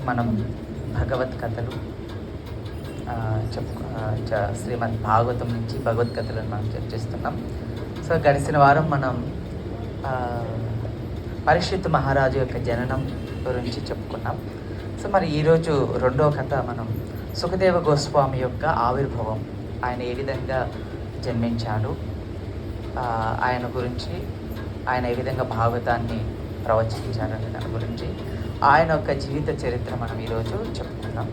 మనం భగవత్ కథలు శ్రీమద్ భాగవతం నుంచి భగవద్గీతలను మనం చర్చిస్తున్నాం. సో గడిచిన వారం మనం పరీక్షిత్ మహారాజు యొక్క జననం గురించి చెప్పుకున్నాం. సో మరి ఈరోజు రెండో కథ మనం సుఖదేవ గోస్వామి యొక్క ఆవిర్భావం, ఆయన ఏ విధంగా జన్మించాడు, ఆయన గురించి, ఆయన ఏ విధంగా భాగవతాన్ని ప్రవచించారనే దాని గురించి, ఆయన యొక్క జీవిత చరిత్ర మనం ఈరోజు చెప్పుకుందాం.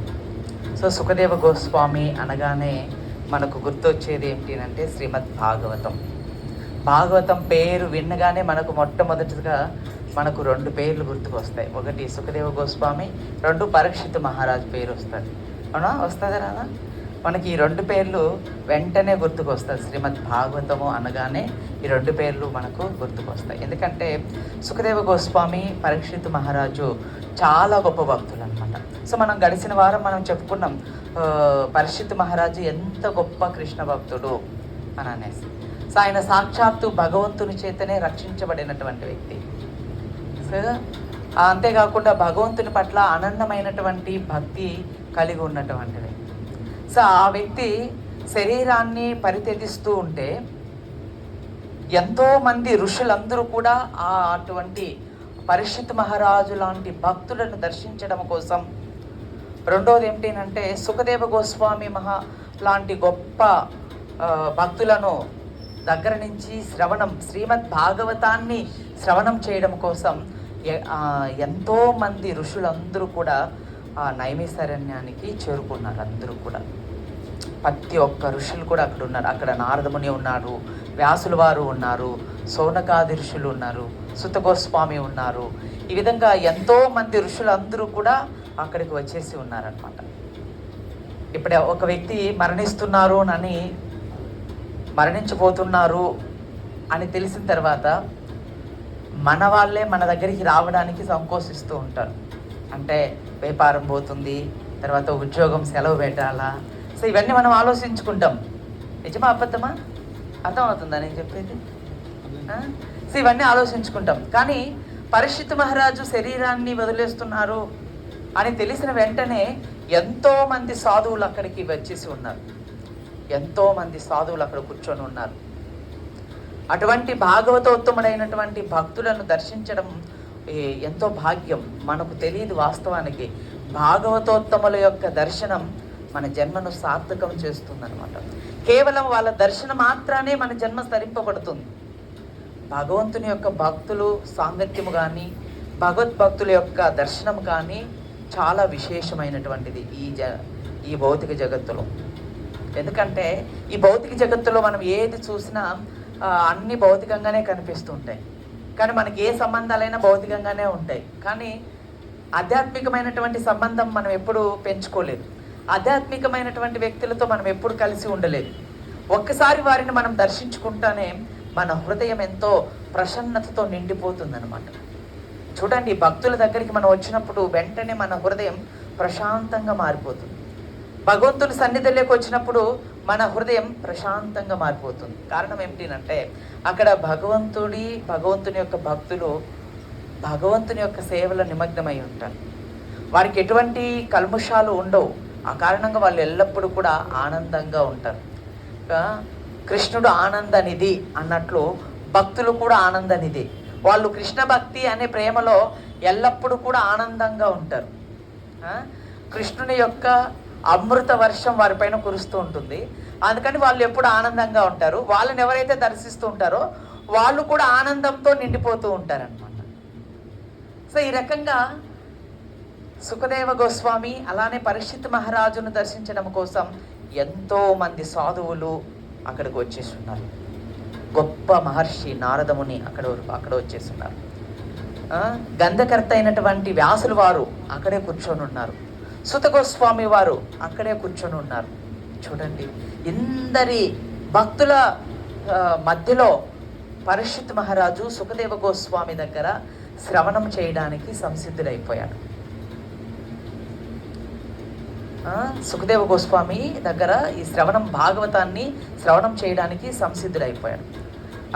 సో సుఖదేవ గోస్వామి అనగానే మనకు గుర్తొచ్చేది ఏంటి అంటే శ్రీమద్ భాగవతం. భాగవతం పేరు విన్నగానే మనకు మొట్టమొదటిగా మనకు రెండు పేర్లు గుర్తుకు వస్తాయి. ఒకటి సుఖదేవ గోస్వామి, రెండు పరీక్షిత్ మహారాజు పేరు వస్తుంది. అవునా, వస్తుంది కదా? మనకి ఈ రెండు పేర్లు వెంటనే గుర్తుకు వస్తుంది. శ్రీమద్ భాగవతము అనగానే ఈ రెండు పేర్లు మనకు గుర్తుకు వస్తాయి. ఎందుకంటే సుఖదేవ గోస్వామి, పరీక్షిత్ మహారాజు చాలా గొప్ప భక్తులు అనమాట. సో మనం గడిచిన వారం మనం చెప్పుకున్నాం పరీక్షిత్ మహారాజు ఎంత గొప్ప కృష్ణ భక్తుడు అని అనేసి. సో ఆయన సాక్షాత్తు భగవంతుని చేతనే రక్షించబడినటువంటి వ్యక్తి. సో అంతేకాకుండా భగవంతుని పట్ల అనన్యమైనటువంటి భక్తి కలిగి ఉన్నటువంటి వ్యక్తి. సో ఆ వ్యక్తి శరీరాన్ని పరిత్యజిస్తూ ఉంటే ఎంతోమంది ఋషులందరూ కూడా అటువంటి పరీక్షిత్ మహారాజు లాంటి భక్తులను దర్శించడం కోసం, రెండోది ఏంటంటే సుఖదేవ గోస్వామి లాంటి గొప్ప భక్తులను దగ్గర నుంచి శ్రీమద్ భాగవతాన్ని శ్రవణం చేయడం కోసం ఎంతోమంది ఋషులందరూ కూడా ఆ నైమిసారణ్యానికి చేరుకున్నారు. అందరూ కూడా ప్రతి ఒక్క ఋషులు కూడా అక్కడ ఉన్నారు. అక్కడ నారదముని ఉన్నారు, వ్యాసుల వారు ఉన్నారు, సౌనకాది ఋషులు ఉన్నారు, సుత గోస్వామి ఉన్నారు. ఈ విధంగా ఎంతోమంది ఋషులందరూ కూడా అక్కడికి వచ్చేసి ఉన్నారనమాట. ఇప్పుడు ఒక వ్యక్తి మరణిస్తున్నారు అని, మరణించబోతున్నారు అని తెలిసిన తర్వాత మన వాళ్ళే మన దగ్గరికి రావడానికి సంకోచిస్తూ ఉంటారు. అంటే వ్యాపారం పోతుంది, తర్వాత ఉద్యోగం సెలవు పెట్టాలా. సో ఇవన్నీ మనం ఆలోచించుకుంటాం. నిజమా అబద్ధమా? అర్థమవుతుందా నేను చెప్పేది? సో ఇవన్నీ ఆలోచించుకుంటాం. కానీ పరీక్షిత్ మహారాజు శరీరాన్ని వదిలేస్తున్నారు అని తెలిసిన వెంటనే ఎంతోమంది సాధువులు అక్కడికి వచ్చేసి ఉన్నారు. ఎంతోమంది సాధువులు అక్కడ కూర్చొని ఉన్నారు. అటువంటి భాగవతోత్తముడైనటువంటి భక్తులను దర్శించడం ఎంతో భాగ్యం. మనకు తెలియదు వాస్తవానికి భాగవతోత్తముల యొక్క దర్శనం మన జన్మను సార్థకం చేస్తుందన్నమాట. కేవలం వాళ్ళ దర్శనం మాత్రానే మన జన్మ తరింపబడుతుంది. భగవంతుని యొక్క భక్తులు సాంగత్యము కానీ, భగవద్భక్తుల యొక్క దర్శనం కానీ చాలా విశేషమైనటువంటిది ఈ భౌతిక జగత్తులో. ఎందుకంటే ఈ భౌతిక జగత్తులో మనం ఏది చూసినా అన్ని భౌతికంగానే కనిపిస్తుంటాయి. కానీ మనకి ఏ సంబంధాలైనా భౌతికంగానే ఉంటాయి. కానీ ఆధ్యాత్మికమైనటువంటి సంబంధం మనం ఎప్పుడు పెంచుకోలేదు. ఆధ్యాత్మికమైనటువంటి వ్యక్తులతో మనం ఎప్పుడు కలిసి ఉండలేదు. ఒక్కసారి వారిని మనం దర్శించుకుంటానే మన హృదయం ఎంతో ప్రసన్నతతో నిండిపోతుందన్నమాట. చూడండి, భక్తుల దగ్గరికి మనం వచ్చినప్పుడు వెంటనే మన హృదయం ప్రశాంతంగా మారిపోతుంది. భగవంతుని సన్నిధిలోకి వచ్చినప్పుడు మన హృదయం ప్రశాంతంగా మారిపోతుంది. కారణం ఏమిటంటే అక్కడ భగవంతుని యొక్క భక్తులు భగవంతుని యొక్క సేవలో నిమగ్నమై ఉంటారు. వారికి ఎటువంటి కల్ముషాలు ఉండవు. ఆ కారణంగా వాళ్ళు ఎల్లప్పుడూ కూడా ఆనందంగా ఉంటారు. కృష్ణుడు ఆనందనిధి అన్నట్లు భక్తులు కూడా ఆనందనిధి. వాళ్ళు కృష్ణ భక్తి అనే ప్రేమలో ఎల్లప్పుడూ కూడా ఆనందంగా ఉంటారు. కృష్ణుని యొక్క అమృత వర్షం వారిపైన కురుస్తూ ఉంటుంది. అందుకని వాళ్ళు ఎప్పుడు ఆనందంగా ఉంటారు. వాళ్ళని ఎవరైతే దర్శిస్తూ ఉంటారో వాళ్ళు కూడా ఆనందంతో నిండిపోతూ ఉంటారనమాట. సో ఈ రకంగా సుఖదేవ గోస్వామి అలానే పరీక్షిత్ మహారాజును దర్శించడం కోసం ఎంతో మంది సాధువులు అక్కడికి వచ్చేస్తున్నారు. గొప్ప మహర్షి నారదముని అక్కడ వచ్చేస్తున్నారు. గంధకర్త అయినటువంటి వ్యాసుల వారు అక్కడే కూర్చొని ఉన్నారు. సుత గోస్వామి వారు అక్కడే కూర్చొని ఉన్నారు. చూడండి, ఇందరి భక్తుల మధ్యలో పరీక్షిత్ మహారాజు సుఖదేవ గోస్వామి దగ్గర శ్రవణం చేయడానికి సంసిద్ధులైపోయాడు. సుఖదేవ గోస్వామి దగ్గర ఈ భాగవతాన్ని శ్రవణం చేయడానికి సంసిద్ధులైపోయాడు.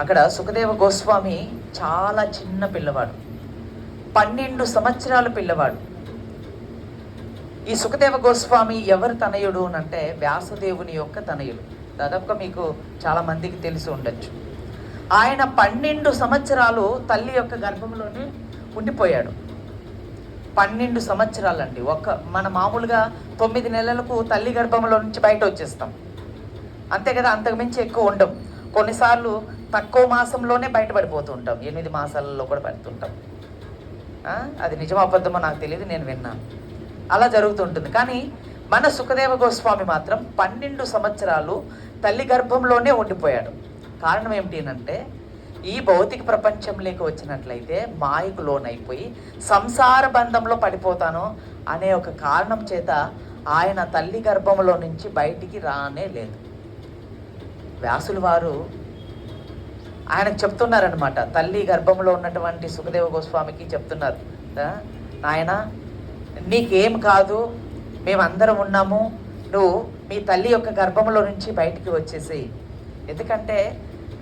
అక్కడ సుఖదేవ గోస్వామి చాలా చిన్న పిల్లవాడు, 12 సంవత్సరాల పిల్లవాడు. ఈ సుఖదేవ గోస్వామి ఎవరు తనయుడు అని అంటే వ్యాసదేవుని యొక్క తనయుడు. దాదాపుగా మీకు చాలా మందికి తెలిసి ఉండొచ్చు. ఆయన 12 సంవత్సరాలు తల్లి యొక్క గర్భంలోనే ఉండిపోయాడు. 12 సంవత్సరాలండి. మన మామూలుగా 9 నెలలకు తల్లి గర్భంలో నుంచి బయట వచ్చేస్తాం, అంతే కదా, అంతకుమించి ఎక్కువ ఉండం. కొన్నిసార్లు తక్కువ మాసంలోనే బయటపడిపోతూ ఉంటాం, 8 మాసాలలో కూడా పడుతుంటాం. అది నిజమో అబద్ధమో నాకు తెలియదు, నేను విన్నాను, అలా జరుగుతుంటుంది. కానీ మన సుఖదేవ గోస్వామి మాత్రం 12 సంవత్సరాలు తల్లి గర్భంలోనే ఉండిపోయాడు. కారణం ఏమిటి అంటే ఈ భౌతిక ప్రపంచంలోకి వచ్చినట్లయితే మాయకు లోనైపోయి సంసార బంధంలో పడిపోతాను అనే ఒక కారణం చేత ఆయన తల్లి గర్భంలో నుంచి బయటికి రానే లేదు. వ్యాసులు వారు ఆయనకు చెప్తున్నారనమాట, తల్లి గర్భంలో ఉన్నటువంటి సుఖదేవ గోస్వామికి చెప్తున్నారు, నాయన నీకేం కాదు, మేమందరం ఉన్నాము, నువ్వు మీ తల్లి యొక్క గర్భంలో నుంచి బయటికి వచ్చేసి. ఎందుకంటే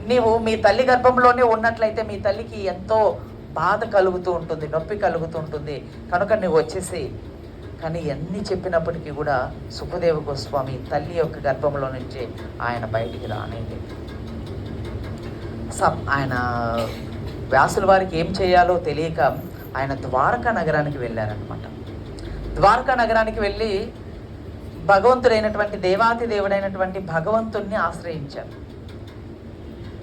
నీవు మీ తల్లి గర్భంలోనే ఉన్నట్లయితే మీ తల్లికి ఎంతో బాధ కలుగుతూ ఉంటుంది, నొప్పి కలుగుతూ ఉంటుంది, కనుక నువ్వు వచ్చేసి. కానీ ఎన్ని చెప్పినప్పటికీ కూడా సుఖదేవ గోస్వామి తల్లి యొక్క గర్భంలో నుంచి ఆయన బయటికి రానేది. ఆయన వ్యాసుల వారికి ఏం చేయాలో తెలియక ఆయన ద్వారకా నగరానికి వెళ్ళారనమాట. ద్వారకా నగరానికి వెళ్ళి భగవంతుడైనటువంటి దేవాతి దేవుడైనటువంటి భగవంతుణ్ణి ఆశ్రయించారు.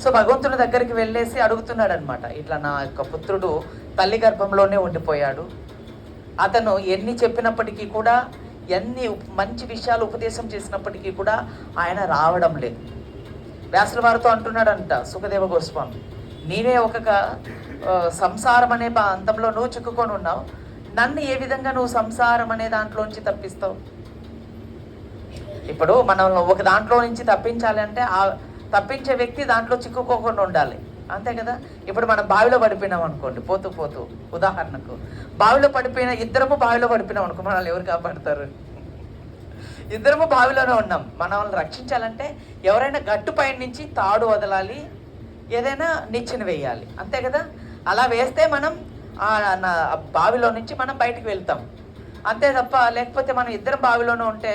సో భగవంతుని దగ్గరికి వెళ్ళేసి అడుగుతున్నాడు అనమాట, ఇట్లా నా యొక్క పుత్రుడు తల్లి గర్భంలోనే ఉండిపోయాడు, అతను ఎన్ని చెప్పినప్పటికీ కూడా, ఎన్ని మంచి విషయాలు ఉపదేశం చేసినప్పటికీ కూడా ఆయన రావడం లేదు. వ్యాసుల వారితో అంటున్నాడంట సుఖదేవ గోస్వామి, నీవే ఒక సంసారం అనే అంతంలో నువ్వు చిక్కుకొని ఉన్నావు, నన్ను ఏ విధంగా నువ్వు సంసారం అనే దాంట్లోంచి తప్పిస్తావు? ఇప్పుడు మనం ఒక దాంట్లో నుంచి తప్పించాలి అంటే ఆ తప్పించే వ్యక్తి దాంట్లో చిక్కుకోకుండా ఉండాలి, అంతే కదా. ఇప్పుడు మనం బావిలో పడిపోయినాం అనుకోండి, పోతూ పోతూ, ఉదాహరణకు బావిలో పడిపోయిన ఇద్దరము బావిలో పడిపోయినాం అనుకో, మనల్ని ఎవరు కాపాడతారు? ఇద్దరము బావిలోనే ఉన్నాం. మనల్ని రక్షించాలంటే ఎవరైనా గట్టు పైన నుంచి తాడు వదలాలి, ఏదైనా నిచ్చెన వేయాలి, అంతే కదా. అలా వేస్తే మనం బావిలో నుంచి మనం బయటికి వెళ్తాం, అంతే తప్ప లేకపోతే మనం ఇద్దరం బావిలోనే ఉంటే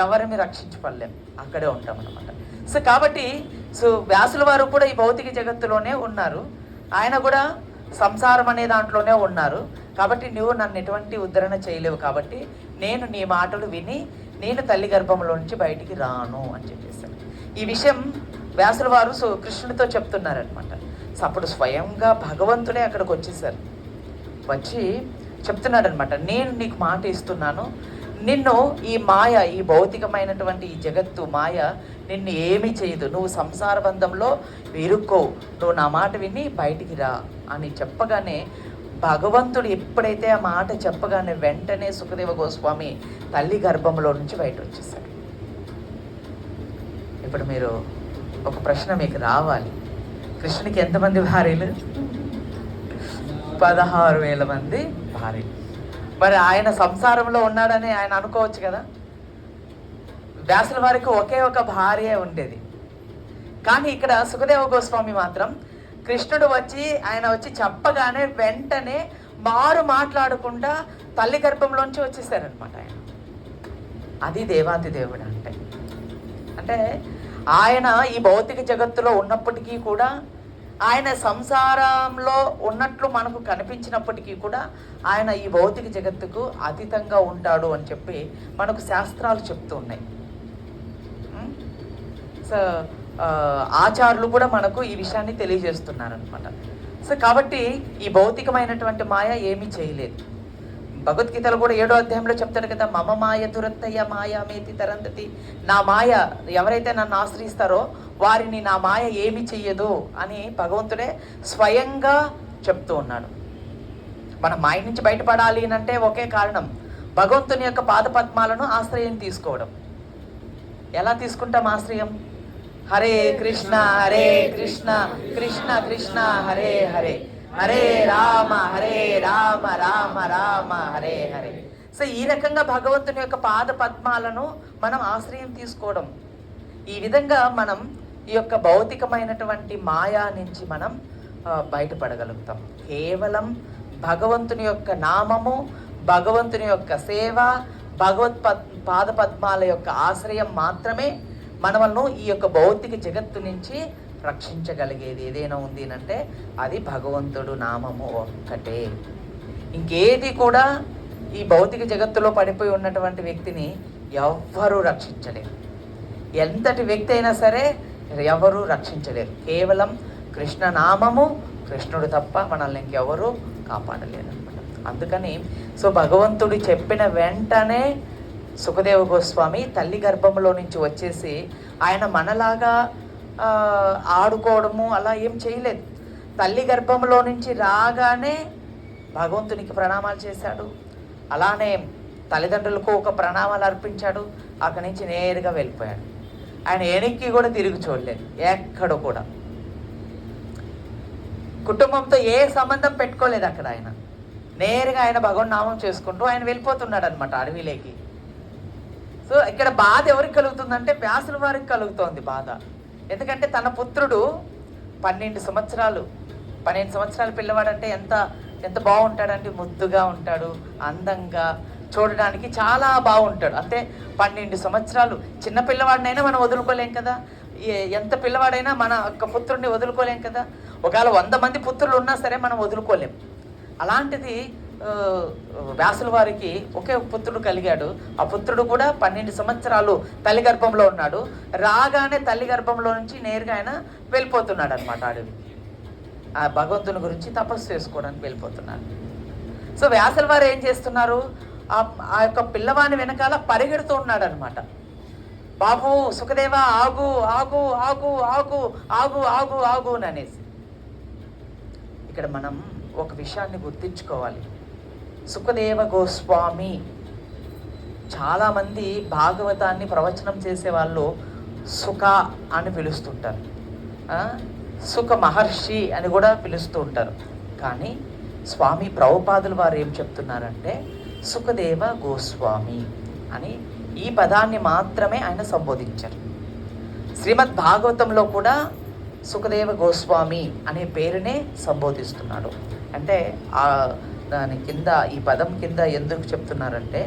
ఎవరిని రక్షించపడలేం, అక్కడే ఉంటాం అన్నమాట. సో కాబట్టి వ్యాసుల వారు కూడా ఈ భౌతిక జగత్తులోనే ఉన్నారు, ఆయన కూడా సంసారం అనే దాంట్లోనే ఉన్నారు. కాబట్టి నువ్వు నన్ను ఎటువంటి ఉద్ధరణ చేయలేవు, కాబట్టి నేను నీ మాటలు విని నేను తల్లి గర్భంలో నుంచి బయటికి రాను అని చెప్పేశారు. ఈ విషయం వ్యాసుల వారు కృష్ణుడితో చెప్తున్నారనమాట. సో అప్పుడు స్వయంగా భగవంతుడే అక్కడికి వచ్చేసారు, వచ్చి చెప్తున్నాడు అనమాట, నేను నీకు మాట ఇస్తున్నాను, నిన్ను ఈ మాయ, ఈ భౌతికమైనటువంటి ఈ జగత్తు మాయ నిన్ను ఏమీ చేయదు, నువ్వు సంసార బంధంలో ఇరుక్కోవు, నువ్వు నా మాట విని బయటికి రా అని చెప్పగానే భగవంతుడు ఎప్పుడైతే ఆ మాట చెప్పగానే వెంటనే సుఖదేవ గోస్వామి తల్లి గర్భంలో నుంచి బయట వచ్చేసాడు. ఇప్పుడు మీరు ఒక ప్రశ్న మీకు రావాలి, కృష్ణునికి ఎంతమంది భార్యలు? 16,000 మంది భార్యలు. మరి ఆయన సంసారంలో ఉన్నాడని ఆయన అనుకోవచ్చు కదా. వ్యాసుల వారికి ఒకే ఒక భార్య ఉండేది. కానీ ఇక్కడ సుఖదేవ గోస్వామి మాత్రం కృష్ణుడు ఆయన వచ్చి చెప్పగానే వెంటనే మాట్లాడకుండా తల్లి గర్భంలోంచి వచ్చేసారనమాట ఆయన. అది దేవాతి దేవుడు అంటే ఆయన ఈ భౌతిక జగత్తులో ఉన్నప్పటికీ కూడా, ఆయన సంసారంలో ఉన్నట్లు మనకు కనిపించినప్పటికీ కూడా ఆయన ఈ భౌతిక జగత్తుకు అతీతంగా ఉంటాడు అని చెప్పి మనకు శాస్త్రాలు చెప్తూ ఉన్నాయి. సో ఆచార్యులు కూడా మనకు ఈ విషయాన్ని తెలియజేస్తున్నారనమాట. సో కాబట్టి ఈ భౌతికమైనటువంటి మాయ ఏమీ చేయలేదు. భగవద్గీతలో కూడా 7వ అధ్యాయంలో చెప్తాడు కదా, మమ మాయ దురత్తయ్య మాయామేతి తరంతతి, నా మాయ ఎవరైతే నన్ను ఆశ్రయిస్తారో వారిని నా మాయ ఏమి చెయ్యదు అని భగవంతుడే స్వయంగా చెప్తూ ఉన్నాడు. మనం మాయ నుంచి బయటపడాలి అంటే ఒకే కారణం, భగవంతుని యొక్క పాదపద్మాలను ఆశ్రయం తీసుకోవడం. ఎలా తీసుకుంటాం ఆశ్రయం? హరే కృష్ణ కృష్ణ కృష్ణ హరే హరే, హరే రామ రామ రామ హరే హరే. సో ఈ రకంగా భగవంతుని యొక్క పాద పద్మాలను మనం ఆశ్రయం తీసుకోవడం. ఈ విధంగా మనం ఈ యొక్క భౌతికమైనటువంటి మాయా నుంచి మనం బయటపడగలుగుతాం. కేవలం భగవంతుని యొక్క నామము, భగవంతుని యొక్క సేవ, పాద పద్మాల యొక్క ఆశ్రయం మాత్రమే మనలను ఈ యొక్క భౌతిక జగత్తు నుంచి రక్షించగలిగేది ఏదైనా ఉంది అంటే అది భగవంతుడు నామము ఒక్కటే. ఇంకేది కూడా ఈ భౌతిక జగత్తులో పడిపోయి ఉన్నటువంటి వ్యక్తిని ఎవ్వరూ రక్షించలేరు. ఎంతటి వ్యక్తి అయినా సరే ఎవరు రక్షించలేరు. కేవలం కృష్ణనామము, కృష్ణుడు తప్ప మనల్ని ఇంకెవరూ కాపాడలేరు అనమాట. అందుకని భగవంతుడు చెప్పిన వెంటనే సుఖదేవ గోస్వామి తల్లి గర్భంలో నుంచి వచ్చేసి ఆయన మనలాగా ఆడుకోవడము అలా ఏం చేయలేదు. తల్లి గర్భంలో నుంచి రాగానే భగవంతునికి ప్రణామాలు చేశాడు. అలానే తల్లిదండ్రులకు ఒక ప్రణామాలు అర్పించాడు. అక్కడి నుంచి నేరుగా వెళ్ళిపోయాడు. ఆయన వెనక్కి కూడా తిరిగి చూడలేదు. ఎక్కడ కూడా కుటుంబంతో ఏ సంబంధం పెట్టుకోలేదు. అక్కడ ఆయన నేరుగా ఆయన భగవన్ నామం చేసుకుంటూ ఆయన వెళ్ళిపోతున్నాడు అనమాట అడవిలోకి. ఇక్కడ బాధ ఎవరికి కలుగుతుందంటే వ్యాసుల వారికి కలుగుతోంది బాధ. ఎందుకంటే తన పుత్రుడు 12 సంవత్సరాల పిల్లవాడంటే ఎంత బాగుంటాడంటే ముద్దుగా ఉంటాడు, అందంగా, చూడడానికి చాలా బాగుంటాడు. అంతే 12 సంవత్సరాలు చిన్న పిల్లవాడినైనా మనం వదులుకోలేం కదా. ఎంత పిల్లవాడైనా మన యొక్క పుత్రుడిని వదులుకోలేం కదా. ఒకవేళ 100 మంది పుత్రులు ఉన్నా సరే మనం వదులుకోలేం. అలాంటిది వ్యాసుల వారికి ఒకే పుత్రుడు కలిగాడు. ఆ పుత్రుడు కూడా 12 సంవత్సరాలు తల్లి గర్భంలో ఉన్నాడు. రాగానే తల్లి గర్భంలో నుంచి నేరుగా ఆయన వెళ్ళిపోతున్నాడు అనమాట అడవి. ఆ భగవంతుని గురించి తపస్సు చేసుకోవడానికి వెళ్ళిపోతున్నాడు. వ్యాసుల వారు ఏం చేస్తున్నారు, ఆ యొక్క పిల్లవాని వెనకాల పరిగెడుతూ ఉన్నాడు అనమాట. బాబు సుఖదేవ ఆగు ఆగు ఆగు ఆగు ఆగు ఆగు ఆగు అని అనేసి. ఇక్కడ మనం ఒక విషయాన్ని గుర్తించుకోవాలి. సుఖదేవ గోస్వామి, చాలామంది భాగవతాన్ని ప్రవచనం చేసే వాళ్ళు సుఖ అని పిలుస్తుంటారు, సుఖ మహర్షి అని కూడా పిలుస్తూ ఉంటారు. కానీ స్వామి ప్రభుపాదుల వారు ఏం చెప్తున్నారంటే సుఖదేవ గోస్వామి అని ఈ పదాన్ని మాత్రమే ఆయన సంబోధించారు. శ్రీమద్ భాగవతంలో కూడా సుఖదేవ గోస్వామి అనే పేరునే సంబోధిస్తున్నాడు. అంటే దాని కింద ఈ పదం కింద ఎందుకు చెప్తున్నారంటే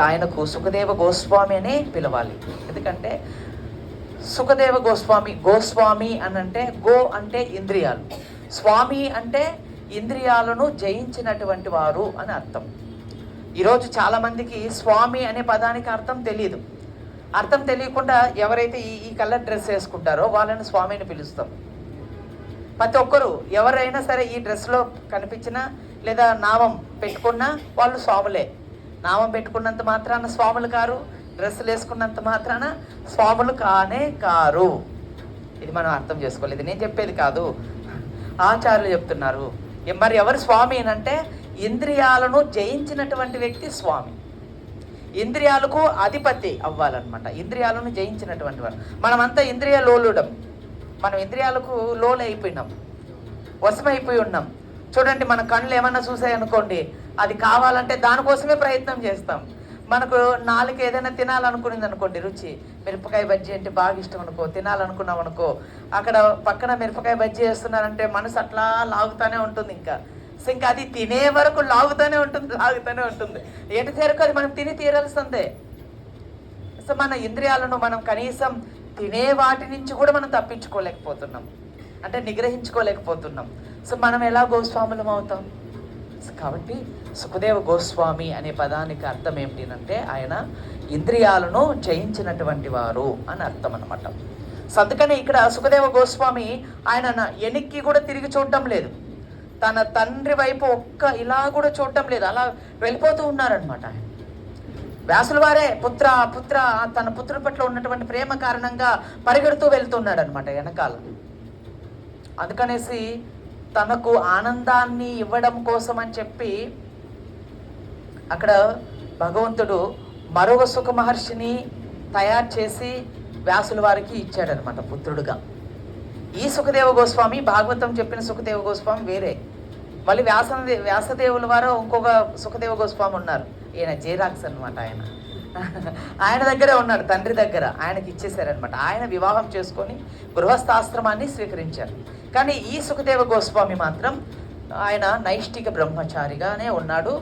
ఆయనకు సుఖదేవ గోస్వామి అనే పిలవాలి. ఎందుకంటే సుఖదేవ గోస్వామి అని అంటే గో అంటే ఇంద్రియాలు, స్వామి అంటే ఇంద్రియాలను జయించినటువంటి వారు అని అర్థం. ఈరోజు చాలామందికి స్వామి అనే పదానికి అర్థం తెలియదు. అర్థం తెలియకుండా ఎవరైతే ఈ కలర్ డ్రెస్ వేసుకుంటారో వాళ్ళని స్వామిని పిలుస్తాం. ప్రతి ఒక్కరు ఎవరైనా సరే ఈ డ్రెస్లో కనిపించినా లేదా నామం పెట్టుకున్నా వాళ్ళు స్వాములే. నామం పెట్టుకున్నంత మాత్రాన స్వాములు కారు, డ్రెస్సులు వేసుకున్నంత మాత్రాన స్వాములు కానే కారు. ఇది మనం అర్థం చేసుకోవాలి. ఇది నేను చెప్పేది కాదు, ఆచార్యులు చెప్తున్నారు. మరి ఎవరు స్వామి అంటే ఇంద్రియాలను జయించినటువంటి వ్యక్తి స్వామి. ఇంద్రియాలకు అధిపతి అవ్వాలన్నమాట. ఇంద్రియాలను జయించినటువంటి వారు. మనమంతా ఇంద్రియ లోలుడం. మనం ఇంద్రియాలకు లోలైపోయినాం, వశమైపోయి ఉన్నాం. చూడండి, మన కళ్ళు ఏమన్నా చూసాయనుకోండి, అది కావాలంటే దానికోసమే ప్రయత్నం చేస్తాం. మనకు నాలుగు ఏదైనా తినాలనుకునేది అనుకోండి, రుచి మిరపకాయ బజ్జీ అంటే బాగా ఇష్టం అనుకో, తినాలనుకున్నాం అనుకో, అక్కడ పక్కన మిరపకాయ బజ్జీ వేస్తున్నారంటే మనసు అట్లా లాగుతూనే ఉంటుంది. ఇంకా అది తినే వరకు లాగుతూనే ఉంటుంది. ఎటు చేరకు అది మనం తిని తీరాల్సిందే. మన ఇంద్రియాలను మనం కనీసం తినే వాటి నుంచి కూడా మనం తప్పించుకోలేకపోతున్నాం, అంటే నిగ్రహించుకోలేకపోతున్నాం. మనం ఎలా గోస్వాములం అవుతాం? కాబట్టి సుఖదేవ గోస్వామి అనే పదానికి అర్థం ఏమిటంటే ఆయన ఇంద్రియాలను జయించినటువంటి వారు అని అర్థం అనమాట. అందుకని ఇక్కడ సుఖదేవ గోస్వామి ఆయన వెనక్కి కూడా తిరిగి చూడటం లేదు, తన తండ్రి వైపు ఇలా కూడా చూడటం లేదు, అలా వెళ్ళిపోతూ ఉన్నారనమాట. ఆయన వ్యాసుల వారే పుత్ర తన పుత్రుడి పట్ల ఉన్నటువంటి ప్రేమ కారణంగా పరిగెడుతూ వెళ్తున్నాడు అనమాట వెనకాల. అందుకనేసి తనకు ఆనందాన్ని ఇవ్వడం కోసం అని చెప్పి అక్కడ భగవంతుడు మరొక సుఖ మహర్షిని తయారు చేసి వ్యాసుల వారికి ఇచ్చాడనమాట పుత్రుడుగా. ఈ సుఖదేవ గోస్వామి, భాగవతం చెప్పిన సుఖదేవ గోస్వామి వేరే. మళ్ళీ వ్యాసదేవుల వారు ఇంకొక సుఖదేవ గోస్వామి ఉన్నారు. ఈయన జేరాక్స్ అనమాట. ఆయన దగ్గరే ఉన్నాడు, తండ్రి దగ్గర. ఆయనకి ఇచ్చేసారనమాట. ఆయన వివాహం చేసుకొని గృహస్థాశ్రమాన్ని స్వీకరించారు. కానీ ఈ సుఖదేవ గోస్వామి మాత్రం ఆయన నైష్ఠిక బ్రహ్మచారిగానే ఉన్నాడు.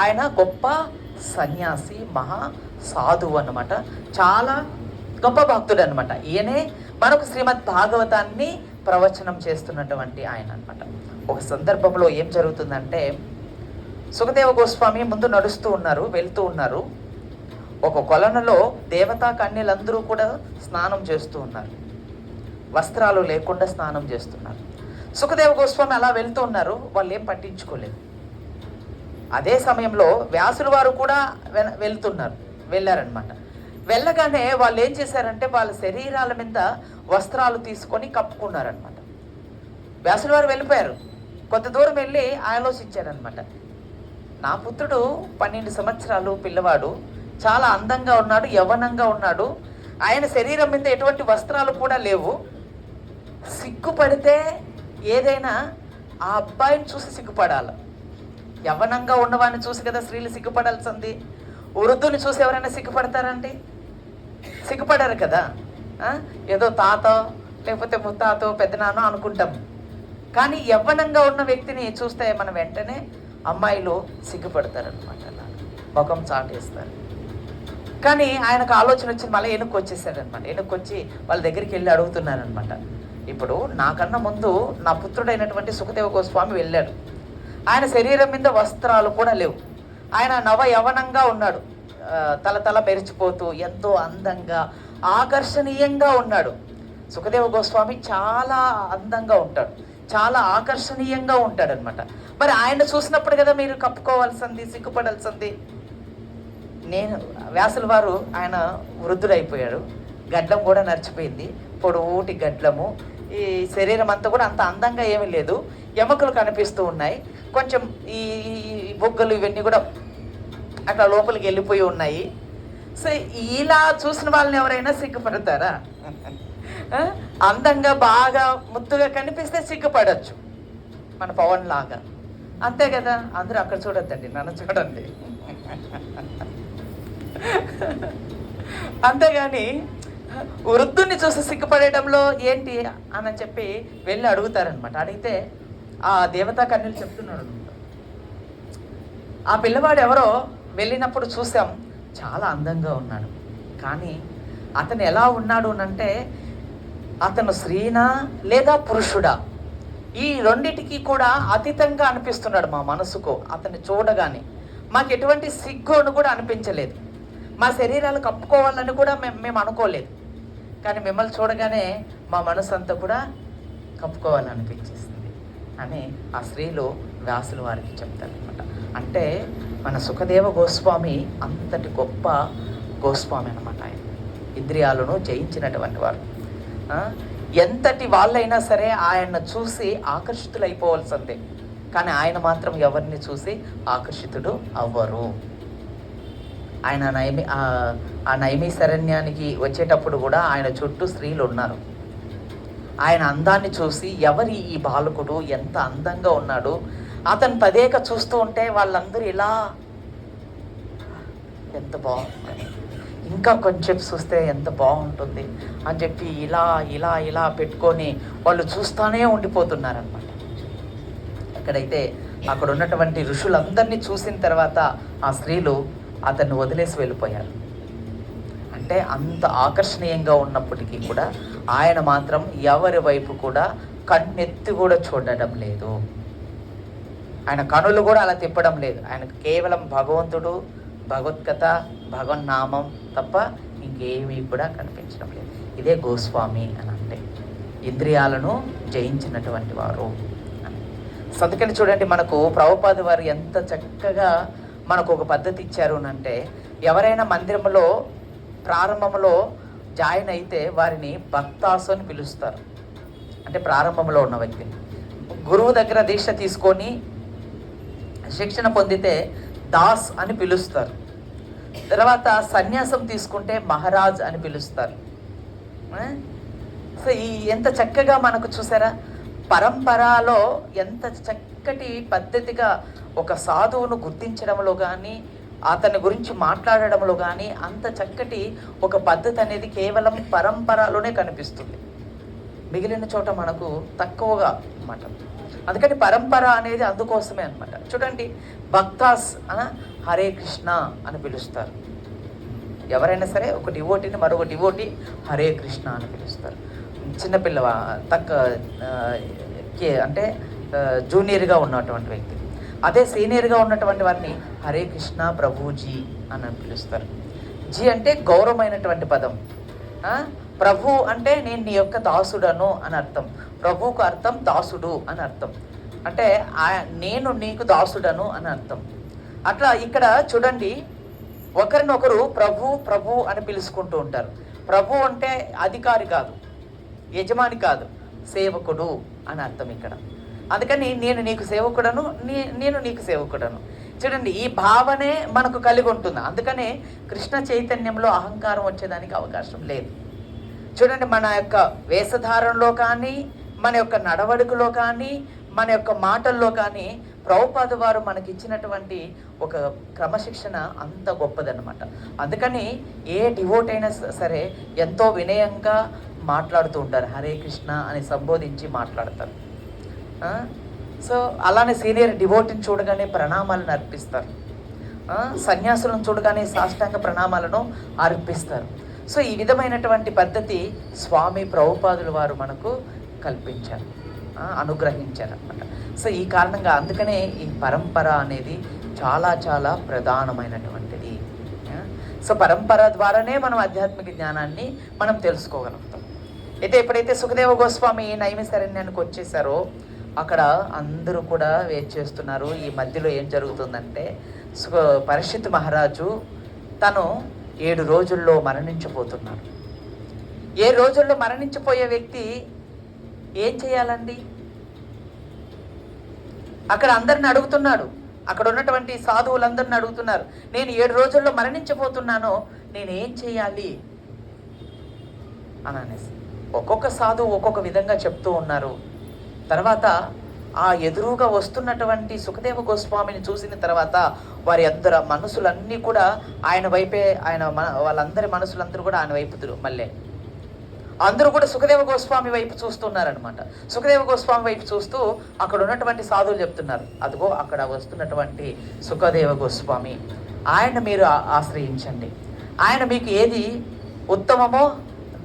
ఆయన గొప్ప సన్యాసి, మహా సాధువు అన్నమాట. చాలా గొప్ప భక్తుడు అనమాట. ఈయనే మనకు శ్రీమద్ భాగవతాన్ని ప్రవచనం చేస్తున్నటువంటి ఆయన అనమాట. ఒక సందర్భంలో ఏం జరుగుతుందంటే, సుఖదేవ గోస్వామి ముందు నడుస్తూ ఉన్నారు, వెళ్తూ ఉన్నారు. ఒక కొలనులో దేవతా కన్యలందరూ కూడా స్నానం చేస్తూ ఉన్నారు. వస్త్రాలు లేకుండా స్నానం చేస్తున్నారు. సుఖదేవ గోస్వామి అలా వెళ్తూ ఉన్నారు, వాళ్ళు ఏం పట్టించుకోలేదు. అదే సమయంలో వ్యాసుల వారు కూడా వెళ్ళారనమాట. వెళ్ళగానే వాళ్ళు ఏం చేశారంటే, వాళ్ళ శరీరాల మీద వస్త్రాలు తీసుకొని కప్పుకున్నారనమాట. వ్యాసుల వారు వెళ్ళిపోయారు. కొంత దూరం వెళ్ళి ఆలోచించారనమాట. నా పుత్రుడు 12 సంవత్సరాలు పిల్లవాడు, చాలా అందంగా ఉన్నాడు, యవ్వనంగా ఉన్నాడు, ఆయన శరీరం మీద ఎటువంటి వస్త్రాలు కూడా లేవు. సిగ్గుపడితే ఏదైనా ఆ అబ్బాయిని చూసి సిగ్గుపడాలి. యవ్వనంగా ఉన్నవాడిని చూసి కదా స్త్రీలు సిగ్గుపడాల్సింది. వృద్ధుని చూసి ఎవరైనా సిగ్గుపడతారండి? సిగ్గుపడారు కదా. ఏదో తాత లేకపోతే ముత్తాతో పెద్దనాన్నో అనుకుంటాం. కానీ యవ్వనంగా ఉన్న వ్యక్తిని చూస్తే మనం వెంటనే అమ్మాయిలు సిగ్గుపడతారనమాట. అలా ముఖం చాటేస్తారు. కానీ ఆయనకు ఆలోచన వచ్చి మళ్ళీ వెనక్కి వచ్చేసాడనమాట. వెనక్కి వచ్చి వాళ్ళ దగ్గరికి వెళ్ళి అడుగుతున్నారనమాట. ఇప్పుడు నాకన్నా ముందు నా పుత్రుడైనటువంటి సుఖదేవ గోస్వామి వెళ్ళాడు. ఆయన శరీరం మీద వస్త్రాలు కూడా లేవు. ఆయన నవ యవనంగా ఉన్నాడు, తల మెరిచిపోతూ ఎంతో అందంగా ఆకర్షణీయంగా ఉన్నాడు. సుఖదేవ గోస్వామి చాలా అందంగా ఉంటాడు, చాలా ఆకర్షణీయంగా ఉంటాడనమాట. మరి ఆయన చూసినప్పుడు కదా మీరు కప్పుకోవాల్సింది, సిగ్గుపడాల్సింది. నేను వ్యాసుల వారు ఆయన వృద్ధుడైపోయాడు, గడ్డం కూడా నడిచిపోయింది, పొడవుటి గడ్డము, ఈ శరీరం అంతా కూడా అంత అందంగా ఏమీ లేదు, ఎముకలు కనిపిస్తూ ఉన్నాయి, కొంచెం ఈ బొగ్గలు ఇవన్నీ కూడా అట్లా లోపలికి వెళ్ళిపోయి ఉన్నాయి. సో ఇలా చూసిన వాళ్ళని ఎవరైనా సిగ్గుపడతారా? అందంగా బాగా ముద్దుగా కనిపిస్తే సిగ్గుపడచ్చు, మన పవన్ లాగా, అంతే కదా. అందరూ అక్కడ చూడొద్దండి, నన్ను చూడండి. అంతేగాని వృద్ధుని చూసి సిగ్గుపడేయడంలో ఏంటి అని చెప్పి వెళ్ళి అడుగుతారనమాట. అడిగితే ఆ దేవతా కన్యలు చెప్తున్నాడు, ఆ పిల్లవాడు ఎవరో వెళ్ళినప్పుడు చూసాం, చాలా అందంగా ఉన్నాడు, కానీ అతను ఎలా ఉన్నాడు అంటే, అతను స్త్రీనా లేదా పురుషుడా, ఈ రెండిటికి కూడా అతీతంగా అనిపిస్తున్నాడు మా మనసుకు. అతన్ని చూడగానే మాకు ఎటువంటి సిగ్గును కూడా అనిపించలేదు, మా శరీరాలు కప్పుకోవాలని కూడా మేము అనుకోలేదు, కానీ మిమ్మల్ని చూడగానే మా మనసు అంతా కూడా కప్పుకోవాలనిపించేసింది అని ఆ స్త్రీలు వ్యాసుల వారికి చెప్తారనమాట. అంటే మన సుఖదేవ గోస్వామి అంతటి గొప్ప గోస్వామి అనమాట. ఆయన ఇంద్రియాలను జయించినటువంటి వారు. ఎంతటి వాళ్ళైనా సరే ఆయన చూసి ఆకర్షితులైపోవాల్సిందే, కానీ ఆయన మాత్రం ఎవరిని చూసి ఆకర్షితుడు అవ్వరు. ఆయన నైమిశరణ్యానికి వచ్చేటప్పుడు కూడా ఆయన చుట్టూ స్త్రీలు ఉన్నారు. ఆయన అందాన్ని చూసి ఎవరి ఈ బాలకుడు ఎంత అందంగా ఉన్నాడు, అతను పదేక చూస్తూ ఉంటే వాళ్ళందరూ ఇలా ఎంత బాగుంటుంది, ఇంకా కొంచెం చూస్తే ఎంత బాగుంటుంది అని చెప్పి ఇలా ఇలా ఇలా పెట్టుకొని వాళ్ళు చూస్తూనే ఉండిపోతున్నారనమాట. ఎక్కడైతే అక్కడ ఉన్నటువంటి ఋషులందరినీ చూసిన తర్వాత ఆ స్త్రీలు అతన్ని వదిలేసి వెళ్ళిపోయారు. అంటే అంత ఆకర్షణీయంగా ఉన్నప్పటికీ కూడా ఆయన మాత్రం ఎవరి వైపు కూడా కన్నెత్తి కూడా చూడడం లేదు, ఆయన కనులు కూడా అలా తిప్పడం లేదు. ఆయనకు కేవలం భగవంతుడు, భగవద్గత, భగవన్నామం తప్ప ఇంకేమీ కూడా కనిపించడం లేదు. ఇదే గోస్వామి అని అంటే ఇంద్రియాలను జయించినటువంటి వారు అని. అందుకని చూడండి, మనకు ప్రభుపాద వారు ఎంత చక్కగా మనకు ఒక పద్ధతి ఇచ్చారు అంటే, ఎవరైనా మందిరంలో ప్రారంభంలో జాయిన్ అయితే వారిని భక్తాసు అని పిలుస్తారు. అంటే ప్రారంభంలో ఉన్న వ్యక్తిని. గురువు దగ్గర దీక్ష తీసుకొని శిక్షణ పొందితే దాస్ అని పిలుస్తారు. తర్వాత సన్యాసం తీసుకుంటే మహారాజ్ అని పిలుస్తారు. సో ఈ ఎంత చక్కగా మనకు చూసారా, పరంపరలో ఎంత చక్కటి పద్ధతిగా ఒక సాధువును గుర్తించడంలో కానీ అతని గురించి మాట్లాడడంలో కానీ అంత చక్కటి ఒక పద్ధతి అనేది కేవలం పరంపరలోనే కనిపిస్తుంది. మిగిలిన చోట మనకు తక్కువగా అన్నమాట. అందుకని పరంపర అనేది అందుకోసమే అనమాట. చూడండి, భక్తాస్ హరే కృష్ణ అని పిలుస్తారు. ఎవరైనా సరే ఒక డివోటీని మరొక డివోటీ హరే కృష్ణ అని పిలుస్తారు. చిన్నపిల్ల అంటే జూనియర్గా ఉన్నటువంటి వ్యక్తి, అదే సీనియర్గా ఉన్నటువంటి వారిని హరే కృష్ణ ప్రభుజీ అని పిలుస్తారు. జీ అంటే గౌరవమైనటువంటి పదం. ప్రభు అంటే నేను నీ యొక్క దాసుడను అని అర్థం. ప్రభువుకు అర్థం దాసుడు అని అర్థం. అంటే నేను నీకు దాసుడను అని అర్థం. అట్లా ఇక్కడ చూడండి, ఒకరినొకరు ప్రభు ప్రభు అని పిలుచుకుంటూ ఉంటారు. ప్రభు అంటే అధికారి కాదు, యజమాని కాదు, సేవకుడు అని అర్థం ఇక్కడ. అందుకని నేను నీకు సేవకుడను, నేను నీకు సేవకుడను. చూడండి, ఈ భావనే మనకు కలిగి ఉంటుంది. అందుకనే కృష్ణ చైతన్యంలో అహంకారం వచ్చేదానికి అవకాశం లేదు. చూడండి, మన యొక్క వేషధారణలో కానీ, మన యొక్క నడవడికలో కానీ, మన యొక్క మాటల్లో కానీ ప్రభుపాద వారు మనకి ఇచ్చినటువంటి ఒక క్రమశిక్షణ అంత గొప్పదన్నమాట. అందుకని ఏ డివోట్ అయినా సరే ఎంతో వినయంగా మాట్లాడుతూ ఉంటారు, హరే కృష్ణ అని సంబోధించి మాట్లాడతారు. సో అలానే సీనియర్ డివోటీని చూడగానే ప్రణామాలను అర్పిస్తారు, సన్యాసులను చూడగానే సాష్టాంగ ప్రణామాలను అర్పిస్తారు. సో ఈ విధమైనటువంటి పద్ధతి స్వామి ప్రభుపాదుల వారు మనకు కల్పించారు, అనుగ్రహించారు అన్నమాట. సో ఈ కారణంగా అందుకనే ఈ పరంపర అనేది చాలా చాలా ప్రధానమైనటువంటిది. సో పరంపర ద్వారానే మనం ఆధ్యాత్మిక జ్ఞానాన్ని మనం తెలుసుకోగలుగుతాం. అయితే ఎప్పుడైతే సుఖదేవ గోస్వామి నైమిషారణ్యానికి వచ్చేసారో అక్కడ అందరూ కూడా వెయిట్ చేస్తున్నారు. ఈ మధ్యలో ఏం జరుగుతుందంటే, పరీక్షిత్ మహారాజు తను 7 రోజుల్లో మరణించబోతున్నారు. 7 రోజుల్లో మరణించిపోయే వ్యక్తి ఏం చేయాలండి? అక్కడ అందరిని అడుగుతున్నాడు, అక్కడ ఉన్నటువంటి సాధువులందరిని అడుగుతున్నారు, నేను 7 రోజుల్లో మరణించబోతున్నాను, నేను ఏం చేయాలి అని అనేసి. ఒక్కొక్క సాధువు ఒక్కొక్క విధంగా చెప్తూ ఉన్నారు. తర్వాత ఆ ఎదురుగా వస్తున్నటువంటి సుఖదేవ గోస్వామిని చూసిన తర్వాత వారి అందరి మనసులన్నీ కూడా ఆయన వైపే, వాళ్ళందరి మనసులందరూ కూడా ఆయన వైపు మళ్ళీ అందరూ కూడా సుఖదేవ గోస్వామి వైపు చూస్తున్నారనమాట. సుఖదేవ గోస్వామి వైపు చూస్తూ అక్కడ ఉన్నటువంటి సాధువులు చెప్తున్నారు, అదిగో అక్కడ వస్తున్నటువంటి సుఖదేవ గోస్వామి, ఆయన మీరు ఆశ్రయించండి, ఆయన మీకు ఏది ఉత్తమమో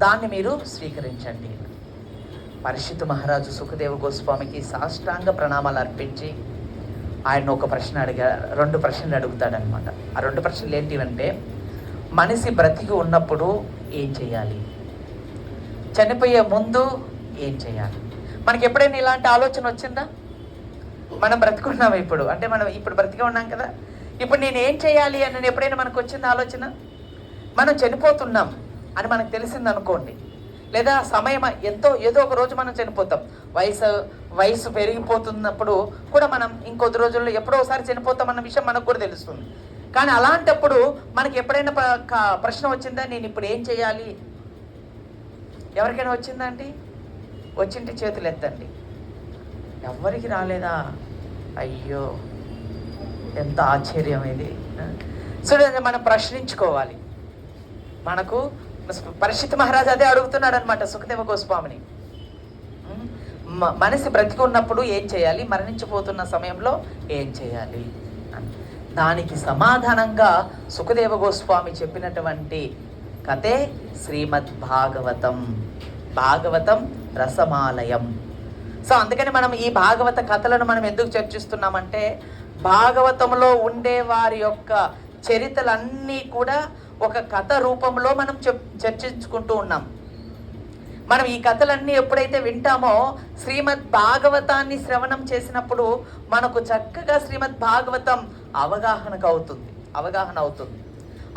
దాన్ని మీరు స్వీకరించండి. పరీక్షిత్ మహారాజు సుఖదేవ గోస్వామికి సాష్టాంగ ప్రణామాలు అర్పించి ఆయన ఒక ప్రశ్న 2 ప్రశ్నలు అడుగుతాడనమాట. ఆ 2 ప్రశ్నలు ఏంటివంటే, మనిషి బ్రతికి ఉన్నప్పుడు ఏం చేయాలి, చనిపోయే ముందు ఏం చేయాలి? మనకి ఎప్పుడైనా ఇలాంటి ఆలోచన వచ్చిందా? మనం బ్రతికున్నాం ఇప్పుడు, అంటే మనం ఇప్పుడు బ్రతికే ఉన్నాం కదా, ఇప్పుడు నేను ఏం చేయాలి అని ఎప్పుడైనా మనకు వచ్చిందా ఆలోచన? మనం చనిపోతున్నాం అని మనకు తెలిసింది అనుకోండి, లేదా సమయం ఏదో ఒక రోజు మనం చనిపోతాం. వయసు పెరిగిపోతున్నప్పుడు కూడా మనం ఇంకొద్ది రోజుల్లో ఎప్పుడో ఒకసారి చనిపోతాం అన్న విషయం మనకు కూడా తెలుస్తుంది. కానీ అలాంటప్పుడు మనకి ఎప్పుడైనా ప్రశ్న వచ్చిందా, నేను ఇప్పుడు ఏం చేయాలి? ఎవరికైనా వచ్చిందండి? వచ్చింటే చేతులు ఎత్తండి. ఎవరికి రాలేదా? అయ్యో, ఎంత ఆశ్చర్యం ఇది. చూడండి, మనం ప్రశ్నించుకోవాలి. మనకు పరీక్షిత్ మహారాజు అదే అడుగుతున్నాడు అనమాట సుఖదేవ గోస్వామిని, మనిషి బ్రతికి ఉన్నప్పుడు ఏం చేయాలి, మరణించిపోతున్న సమయంలో ఏం చేయాలి అని. దానికి సమాధానంగా సుఖదేవ గోస్వామి చెప్పినటువంటి కథే శ్రీమద్ భాగవతం రసమాలయం. సో అందుకని మనం ఈ భాగవత కథలను మనం ఎందుకు చర్చిస్తున్నామంటే, భాగవతంలో ఉండే వారి యొక్క చరిత్రలన్నీ కూడా ఒక కథ రూపంలో మనం చర్చించుకుంటూ ఉన్నాం. మనం ఈ కథలన్నీ ఎప్పుడైతే వింటామో, శ్రీమద్ భాగవతాన్ని శ్రవణం చేసినప్పుడు మనకు చక్కగా శ్రీమద్ భాగవతం అవగాహన అవుతుంది.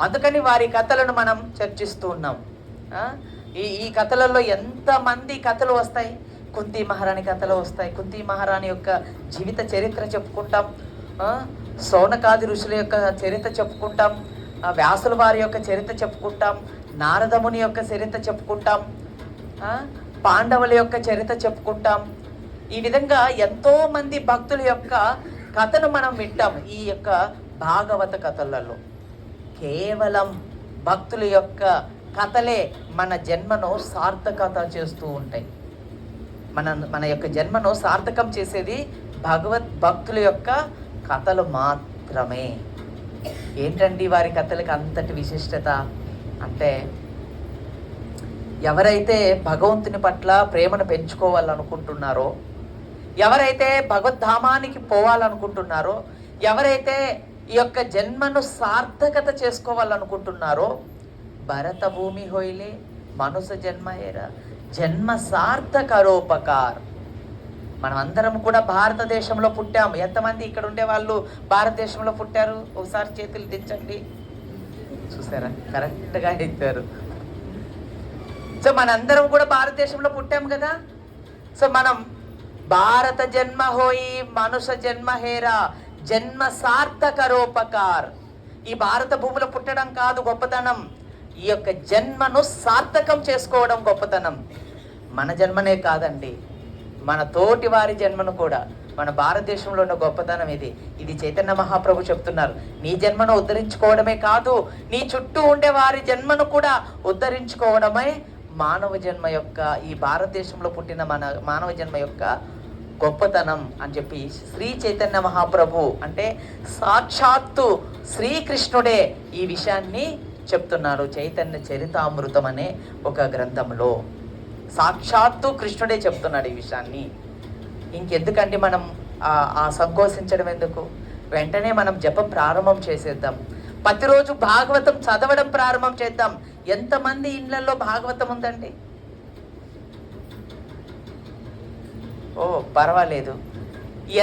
అందుకని వారి కథలను మనం చర్చిస్తూ ఉన్నాం. ఈ కథలలో ఎంతమంది కథలు వస్తాయి, కుంతి మహారాణి కథలు వస్తాయి. కుంతి మహారాణి యొక్క జీవిత చరిత్ర చెప్పుకుంటాం, సౌనకాది ఋషుల యొక్క చరిత్ర చెప్పుకుంటాం, వ్యాసుల వారి యొక్క చరిత్ర చెప్పుకుంటాం, నారదముని యొక్క చరిత్ర చెప్పుకుంటాం, పాండవుల యొక్క చరిత్ర చెప్పుకుంటాం. ఈ విధంగా ఎంతోమంది భక్తుల యొక్క కథను మనం వింటాం. ఈ యొక్క భాగవత కథలలో కేవలం భక్తుల యొక్క కథలే మన జన్మను సార్థకత చేస్తూ ఉంటాయి. మన యొక్క జన్మను సార్థకం చేసేది భక్తుల యొక్క కథలు మాత్రమే. ఏంటండి వారి కథలకి అంతటి విశిష్టత అంటే, ఎవరైతే భగవంతుని పట్ల ప్రేమను పెంచుకోవాలనుకుంటున్నారో, ఎవరైతే భగవద్ధామానికి పోవాలనుకుంటున్నారో, ఎవరైతే ఈ యొక్క జన్మను సార్థకత చేసుకోవాలనుకుంటున్నారో, భరత భూమి హోయిలే మనుష జన్మ హేరా జన్మ సార్థకరోపకార్. మనం అందరం కూడా భారతదేశంలో పుట్టాము. ఎంతమంది ఇక్కడ ఉండే వాళ్ళు భారతదేశంలో పుట్టారు? ఒకసారి చేతులు దించండి. చూసారా, కరెక్ట్గా ఇచ్చారు. సో మనందరం కూడా భారతదేశంలో పుట్టాము కదా. సో మనం భారత జన్మ హోయి మనుష జన్మ హేరా జన్మ సార్థకరోపకార్. ఈ భారత భూమిలో పుట్టడం కాదు గొప్పతనం, ఈ యొక్క జన్మను సార్థకం చేసుకోవడం గొప్పతనం. మన జన్మనే కాదండి, మన తోటి వారి జన్మను కూడా, మన భారతదేశంలో ఉన్న గొప్పతనం ఇది చైతన్య మహాప్రభు చెప్తున్నారు. నీ జన్మను ఉద్ధరించుకోవడమే కాదు, నీ చుట్టూ ఉండే వారి జన్మను కూడా ఉద్ధరించుకోవడమే మానవ జన్మ యొక్క, ఈ భారతదేశంలో పుట్టిన మానవ జన్మ యొక్క గొప్పతనం అని చెప్పి శ్రీ చైతన్య మహాప్రభు అంటే సాక్షాత్తు శ్రీకృష్ణుడే ఈ విషయాన్ని చెప్తున్నారు. చైతన్య చరితామృతం అనే ఒక గ్రంథంలో సాక్షాత్తు కృష్ణుడే చెప్తున్నాడు ఈ విషయాన్ని. ఇంకెందుకండి మనం ఆ సంకోచించడం ఎందుకు? వెంటనే మనం జపం ప్రారంభం చేసేద్దాం. ప్రతిరోజు భాగవతం చదవడం ప్రారంభం చేద్దాం. ఎంతమంది ఇళ్లలో భాగవతం ఉందండి? ఓ పర్వాలేదు.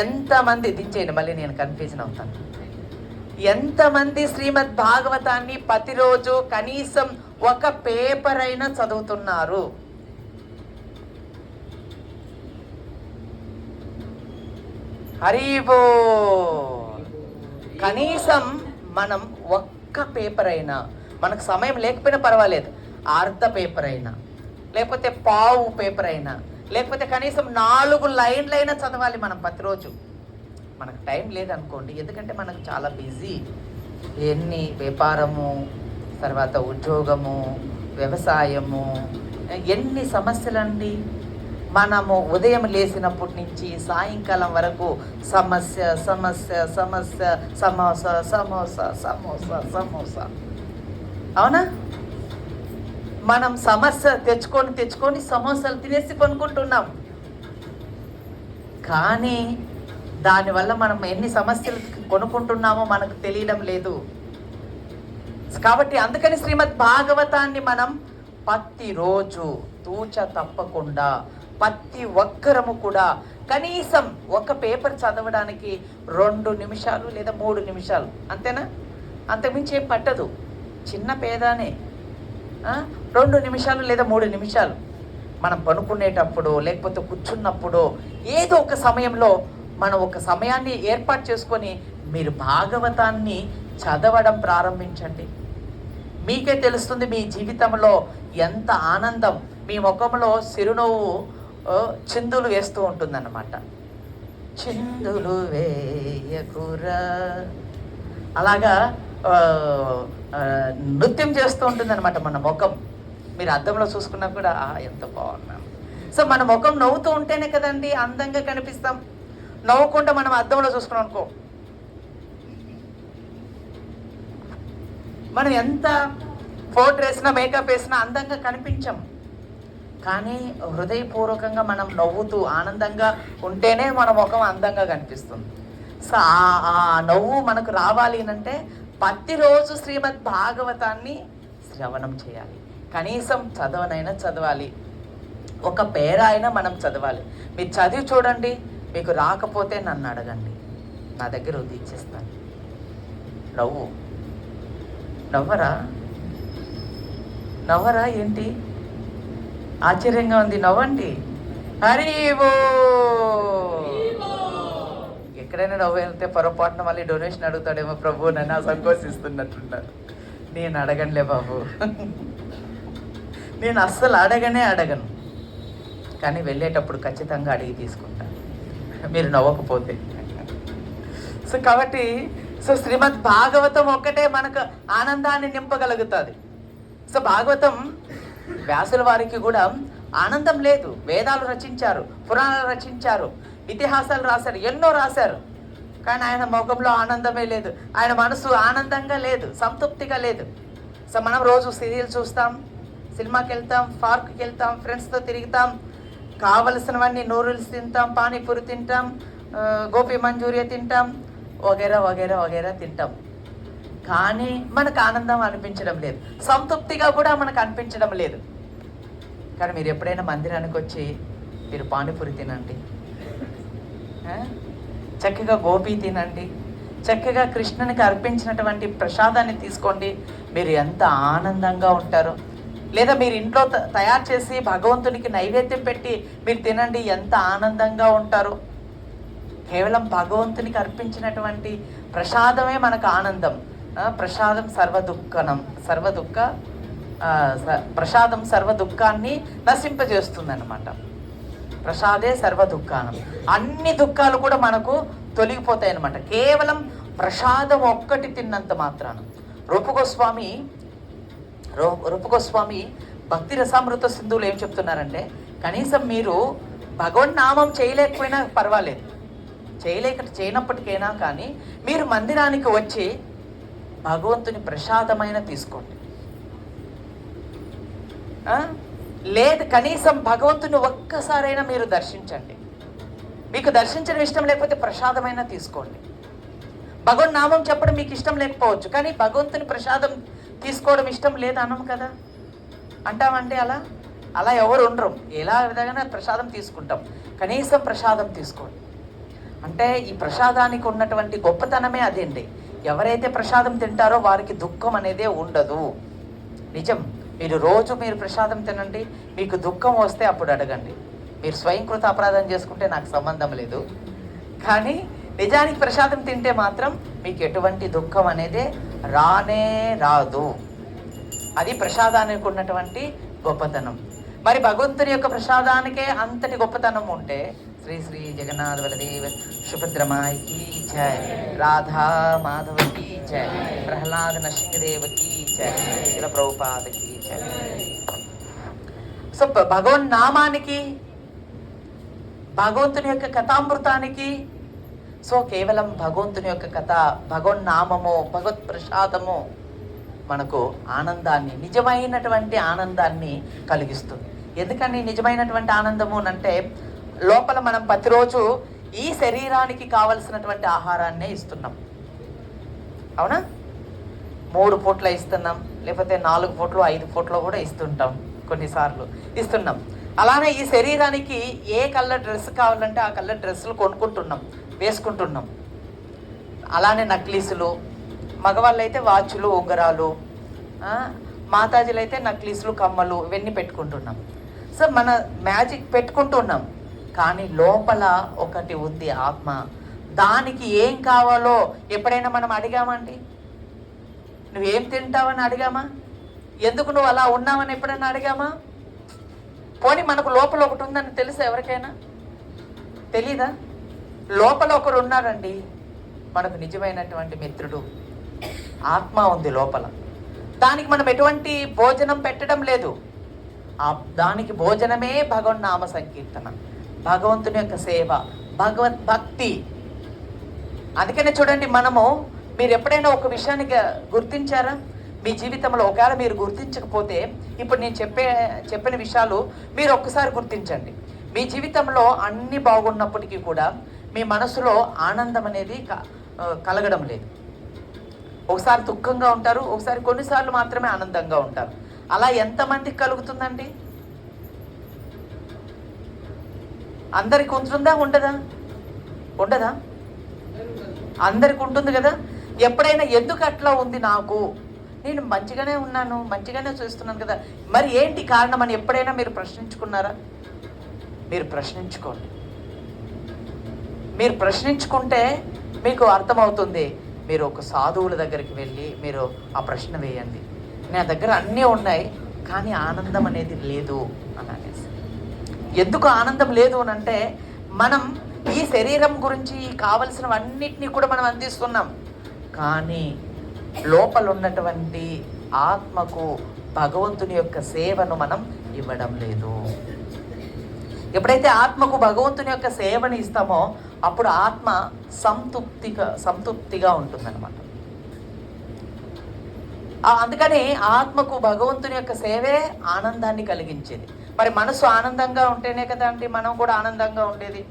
ఎంతమంది దించేయండి, మళ్ళీ నేను కన్ఫ్యూజన్ అవుతాను. ఎంతమంది శ్రీమద్ భాగవతాన్ని ప్రతిరోజు కనీసం ఒక పేపర్ అయినా చదువుతున్నారు? హరిబో. కనీసం మనం ఒక్క పేపర్ అయినా, మనకు సమయం లేకపోయినా పర్వాలేదు, అర్ధ పేపర్ అయినా, లేకపోతే పావు పేపర్ అయినా, లేకపోతే కనీసం 4 లైన్లైనా చదవాలి మనం ప్రతిరోజు. మనకు టైం లేదనుకోండి, ఎందుకంటే మనకు చాలా బిజీ. ఎన్ని వ్యాపారము, తర్వాత ఉద్యోగము, వ్యవసాయము, ఎన్ని సమస్యలండి. మనము ఉదయం లేచినప్పటి నుంచి సాయంకాలం వరకు సమస్య సమస్య సమస్య, సమోసా సమోసా సమోసా సమోసా, అవునా? మనం సమస్య తెచ్చుకొని సమోసాలు తినేసి కొనుక్కుంటున్నాం. కానీ దానివల్ల మనం ఎన్ని సమస్యలు కొనుక్కుంటున్నామో మనకు తెలియడం లేదు. కాబట్టి అందుకని శ్రీమద్ భాగవతాన్ని మనం ప్రతిరోజు తూచ తప్పకుండా ప్రతి ఒక్కరము కూడా కనీసం ఒక పేపర్ చదవడానికి 2 నిమిషాలు లేదా 3 నిమిషాలు, అంతేనా? అంతకుమించి ఏం పట్టదు. చిన్న పేదానే 2 నిమిషాలు లేదా 3 నిమిషాలు మనం పనుకునేటప్పుడు, లేకపోతే కూర్చున్నప్పుడు, ఏదో ఒక సమయంలో మనం ఒక సమయాన్ని ఏర్పాటు చేసుకొని మీరు భాగవతాన్ని చదవడం ప్రారంభించండి. మీకే తెలుస్తుంది మీ జీవితంలో ఎంత ఆనందం, మీ ముఖంలో చిరునవ్వు చిందులు వేస్తూ ఉంటుందన్నమాట. చిందులు వేయకురా అలాగా నృత్యం చేస్తూ ఉంటుందన్నమాట మన ముఖం. మీరు అద్దంలో చూసుకున్నా కూడా ఎంత బాగున్నాను. సో మన ముఖం నవ్వుతూ ఉంటేనే కదండి అందంగా కనిపిస్తాం. నవ్వకుండా మనం అద్దంలో చూసుకున్నాం అనుకో, మనం ఎంత ఫోటో వేసినా మేకప్ వేసినా అందంగా కనిపించం. కానీ హృదయపూర్వకంగా మనం నవ్వుతూ ఆనందంగా ఉంటేనే మన ముఖం అందంగా కనిపిస్తుంది. సో ఆ నవ్వు మనకు రావాలి అంటే ప్రతిరోజు శ్రీమద్ భాగవతాన్ని శ్రవణం చేయాలి. కనీసం చదవనైనా చదవాలి, ఒక పేర అయినా మనం చదవాలి. మీరు చదివి చూడండి, మీకు రాకపోతే నన్ను అడగండి, నా దగ్గర ఇచ్చేస్తాను. నవ్వరా ఏంటి? ఆశ్చర్యంగా ఉంది, నవ్వండి. హరివో. ఎక్కడైనా నవ్వు వెళ్తే పొరపాటున మళ్ళీ డొనేషన్ అడుగుతాడేమో ప్రభు, నన్ను సంకోచిస్తున్నట్టున్నారు. నేను అడగనులే బాబు, నేను అస్సలు అడగను. కానీ వెళ్ళేటప్పుడు ఖచ్చితంగా అడిగి తీసుకుంటాను, మీరు నవ్వకపోతే. సో కాబట్టి శ్రీమద్ భాగవతం ఒక్కటే మనకు ఆనందాన్ని నింపగలుగుతుంది. సో భాగవతం వ్యాసుల వారికి కూడా ఆనందం లేదు. వేదాలు రచించారు, పురాణాలు రచించారు, ఇతిహాసాలు రాశారు, ఎన్నో రాశారు, కానీ ఆయన ముఖంలో ఆనందమే లేదు. ఆయన మనసు ఆనందంగా లేదు, సంతృప్తిగా లేదు. సో మనం రోజు సీరియల్ చూస్తాం, సినిమాకి వెళ్తాం, పార్క్కి వెళ్తాం, ఫ్రెండ్స్తో తిరుగుతాం, కావలసినవన్నీ నూడిల్స్ తింటాం, పానీపూరి తింటాం, గోపి మంచూరియా తింటాం, వగేరా వగేరా వగేరా తింటాం. కానీ మనకు ఆనందం అనిపించడం లేదు, సంతృప్తిగా కూడా మనకు అనిపించడం లేదు. కానీ మీరు ఎప్పుడైనా మందిరానికి వచ్చి మీరు పానీపూరి తినండి, చక్కగా గోపి తినండి, చక్కగా కృష్ణునికి అర్పించినటువంటి ప్రసాదాన్ని తీసుకోండి, మీరు ఎంత ఆనందంగా ఉంటారో. లేదా మీరు ఇంట్లో తయారు చేసి భగవంతునికి నైవేద్యం పెట్టి మీరు తినండి, ఎంత ఆనందంగా ఉంటారో. కేవలం భగవంతునికి అర్పించినటువంటి ప్రసాదమే మనకు ఆనందం. ప్రసాదం ప్రసాదం సర్వ దుఃఖాన్ని నశింపజేస్తుంది అన్నమాట. ప్రసాదే సర్వ దుఃఖానం, అన్ని దుఃఖాలు కూడా మనకు తొలగిపోతాయి అన్నమాట, కేవలం ప్రసాదం ఒక్కటి తిన్నంత మాత్రాన. రూపగోస్వామి భక్తి రసామృత సింధువులు ఏం చెప్తున్నారంటే, కనీసం మీరు భగవన్నామం చేయలేకపోయినా పర్వాలేదు, చేయనప్పటికైనా కానీ మీరు మందిరానికి వచ్చి భగవంతుని ప్రసాదమైన తీసుకోండి. లేదు, కనీసం భగవంతుని ఒక్కసారైనా మీరు దర్శించండి. మీకు దర్శించడం ఇష్టం లేకపోతే ప్రసాదమైనా తీసుకోండి. భగవన్ నామం చెప్పడం మీకు ఇష్టం లేకపోవచ్చు, కానీ భగవంతుని ప్రసాదం తీసుకోవడం ఇష్టం లేదు అనం కదా, అంటామంటే అలా ఎవరు ఉండరు. ఎలా విధంగా ప్రసాదం తీసుకుంటాం, కనీసం ప్రసాదం తీసుకోండి. అంటే ఈ ప్రసాదానికి ఉన్నటువంటి గొప్పతనమే అదేండి. ఎవరైతే ప్రసాదం తింటారో వారికి దుఃఖం అనేదే ఉండదు. నిజం. మీరు ప్రసాదం తినండి, మీకు దుఃఖం వస్తే అప్పుడు అడగండి. మీరు స్వయంకృత అపరాధం చేసుకుంటే నాకు సంబంధం లేదు, కానీ నిజానికి ప్రసాదం తింటే మాత్రం మీకు ఎటువంటి దుఃఖం అనేది రానే రాదు. అది ప్రసాదానికి ఉన్నటువంటి గొప్పతనం. మరి భగవంతుని యొక్క ప్రసాదానికే అంతటి గొప్పతనం ఉంటే శ్రీ శ్రీ జగన్నాథ బలదేవ సుభద్రమాయికి జయ, రాధా మాధవకి జయ, ప్రహ్లాద నరసింహదేవకి జయ, శిల ప్రభుపాదకి జయ. సో భగవన్ నామానికి, భగవంతుని యొక్క కథామృతానికి, సో కేవలం భగవంతుని యొక్క కథ, భగవన్ నామము, భగవత్ ప్రసాదము మనకు ఆనందాన్ని, నిజమైనటువంటి ఆనందాన్ని కలిగిస్తుంది. ఎందుకని నిజమైనటువంటి ఆనందము అంటే, లోపల మనం ప్రతిరోజు ఈ శరీరానికి కావలసినటువంటి ఆహారాన్నే ఇస్తున్నాం, అవునా? 3 పూట్ల ఇస్తున్నాం, లేకపోతే 4 పూట్లు 5 పూట్లు కూడా ఇస్తుంటాం, కొన్నిసార్లు ఇస్తున్నాం. అలానే ఈ శరీరానికి ఏ కలర్ డ్రెస్ కావాలంటే ఆ కలర్ డ్రెస్సులు కొనుక్కుంటున్నాం, వేసుకుంటున్నాం. అలానే నక్లీసులు, మగవాళ్ళు అయితే వాచ్లు, ఉంగరాలు, మాతాజీలు అయితే నక్లీసులు, కమ్మలు, ఇవన్నీ పెట్టుకుంటున్నాం. సో మన మ్యాజిక్ పెట్టుకుంటున్నాం, కానీ లోపల ఒకటి ఉంది, ఆత్మ. దానికి ఏం కావాలో ఎప్పుడైనా మనం అడిగామండి? నువ్వేం తింటావని అడిగామా? ఎందుకు నువ్వు అలా ఉన్నావని ఎప్పుడైనా అడిగామా? పోనీ మనకు లోపల ఒకటి ఉందని తెలుసా ఎవరికైనా? తెలీదా? లోపల ఒకరు ఉన్నారండి, మనకు నిజమైనటువంటి మిత్రుడు, ఆత్మ ఉంది లోపల. దానికి మనం ఎటువంటి భోజనం పెట్టడం లేదు, దానికి భోజనమే భగవన్ నామ సంకీర్తన, భగవంతుని యొక్క సేవ, భగవద్భక్తి. అందుకనే చూడండి, మీరు ఎప్పుడైనా ఒక విషయాన్ని గుర్తించారా మీ జీవితంలో? ఒకవేళ మీరు గుర్తించకపోతే ఇప్పుడు నేను చెప్పిన విషయాలు మీరు ఒక్కసారి గుర్తించండి. మీ జీవితంలో అన్ని బాగున్నప్పటికీ కూడా మీ మనసులో ఆనందం అనేది కలగడం లేదు. ఒకసారి దుఃఖంగా ఉంటారు, ఒకసారి కొన్నిసార్లు మాత్రమే ఆనందంగా ఉంటారు. అలా ఎంతమందికి కలుగుతుందండి? అందరికి ఉంటుందా? ఉండదా? అందరికి ఉంటుంది కదా. ఎప్పుడైనా ఎందుకు అట్లా ఉంది, నేను మంచిగానే ఉన్నాను, మంచిగానే చూస్తున్నాను కదా, మరి ఏంటి కారణం అని ఎప్పుడైనా మీరు ప్రశ్నించుకున్నారా? మీరు ప్రశ్నించుకోండి. మీరు ప్రశ్నించుకుంటే మీకు అర్థమవుతుంది. మీరు ఒక సాధువుల దగ్గరికి వెళ్ళి మీరు ఆ ప్రశ్న వేయండి, నా దగ్గర అన్నీ ఉన్నాయి కానీ ఆనందం అనేది లేదు అని అనేసి. ఎందుకు ఆనందం లేదు అని అంటే, మనం ఈ శరీరం గురించి కావలసినవన్నిటినీ కూడా మనం అందిస్తున్నాం, కానీ లోపల ఉన్నటువంటి ఆత్మకు భగవంతుని యొక్క సేవను మనం ఇవ్వడం లేదు. ఎప్పుడైతే ఆత్మకు భగవంతుని యొక్క సేవని ఇస్తామో అప్పుడు ఆత్మ సంతృప్తిగా ఉంటుందన్నమాట. అందుకని ఆత్మకు భగవంతుని యొక్క సేవే ఆనందాన్ని కలిగించేది. మరి మనసు ఆనందంగా ఉంటేనే కదా అండి మనం కూడా ఆనందంగా ఉండేది.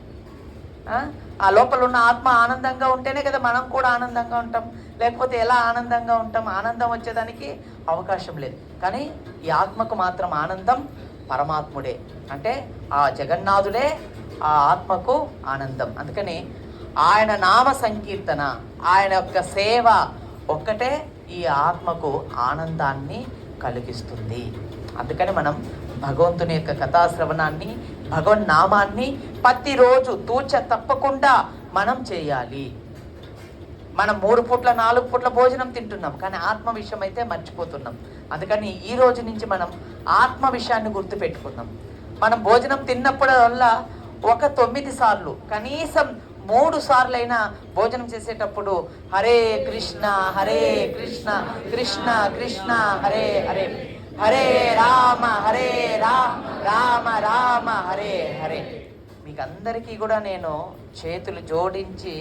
ఆ లోపల ఉన్న ఆత్మ ఆనందంగా ఉంటేనే కదా మనం కూడా ఆనందంగా ఉంటాం. లేకపోతే ఎలా ఆనందంగా ఉంటాం? ఆనందం వచ్చేదానికి అవకాశం లేదు. కానీ ఈ ఆత్మకు మాత్రం ఆనందం పరమాత్ముడే, అంటే ఆ జగన్నాథుడే ఆ ఆత్మకు ఆనందం. అందుకని ఆయన నామ సంకీర్తన, ఆయన యొక్క సేవ ఒక్కటే ఈ ఆత్మకు ఆనందాన్ని కలిగిస్తుంది. అందుకని మనం భగవంతుని యొక్క కథాశ్రవణాన్ని, భగవన్నామాన్ని ప్రతిరోజు తూచ తప్పకుండా మనం చేయాలి. మనం 3 పూట్ల 4 పూట్ల భోజనం తింటున్నాం, కానీ ఆత్మ విషయం అయితే మర్చిపోతున్నాం. అందుకని ఈ రోజు నుంచి మనం ఆత్మ విషయాన్ని గుర్తుపెట్టుకుందాం. మనం భోజనం తిన్నప్పుడల్లా ఒక 9 సార్లు, కనీసం 3 సార్లైనా భోజనం చేసేటప్పుడు హరే కృష్ణ కృష్ణ కృష్ణ హరే హరే, హరే రామ రామ రామ హరే హరే. మీకు అందరికీ కూడా నేను చేతులు జోడించి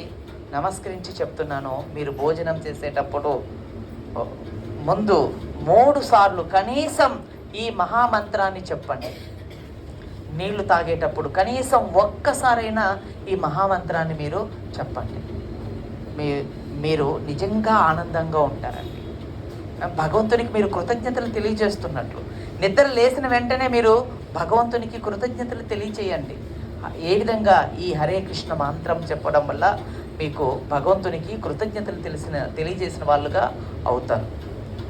నమస్కరించి చెప్తున్నాను, మీరు భోజనం చేసేటప్పుడు ముందు 3 సార్లు కనీసం ఈ మహామంత్రాన్ని చెప్పండి. నీళ్లు తాగేటప్పుడు కనీసం ఒక్కసారైనా ఈ మహామంత్రాన్ని మీరు చెప్పండి. మీరు నిజంగా ఆనందంగా ఉంటారండి. భగవంతునికి మీరు కృతజ్ఞతలు తెలియజేస్తున్నట్లు. నిద్ర లేచిన వెంటనే మీరు భగవంతునికి కృతజ్ఞతలు తెలియచేయండి. ఏ విధంగా ఈ హరే కృష్ణ మంత్రం చెప్పడం వల్ల మీకు భగవంతునికి కృతజ్ఞతలు తెలియజేసిన వాళ్ళుగా అవుతారు.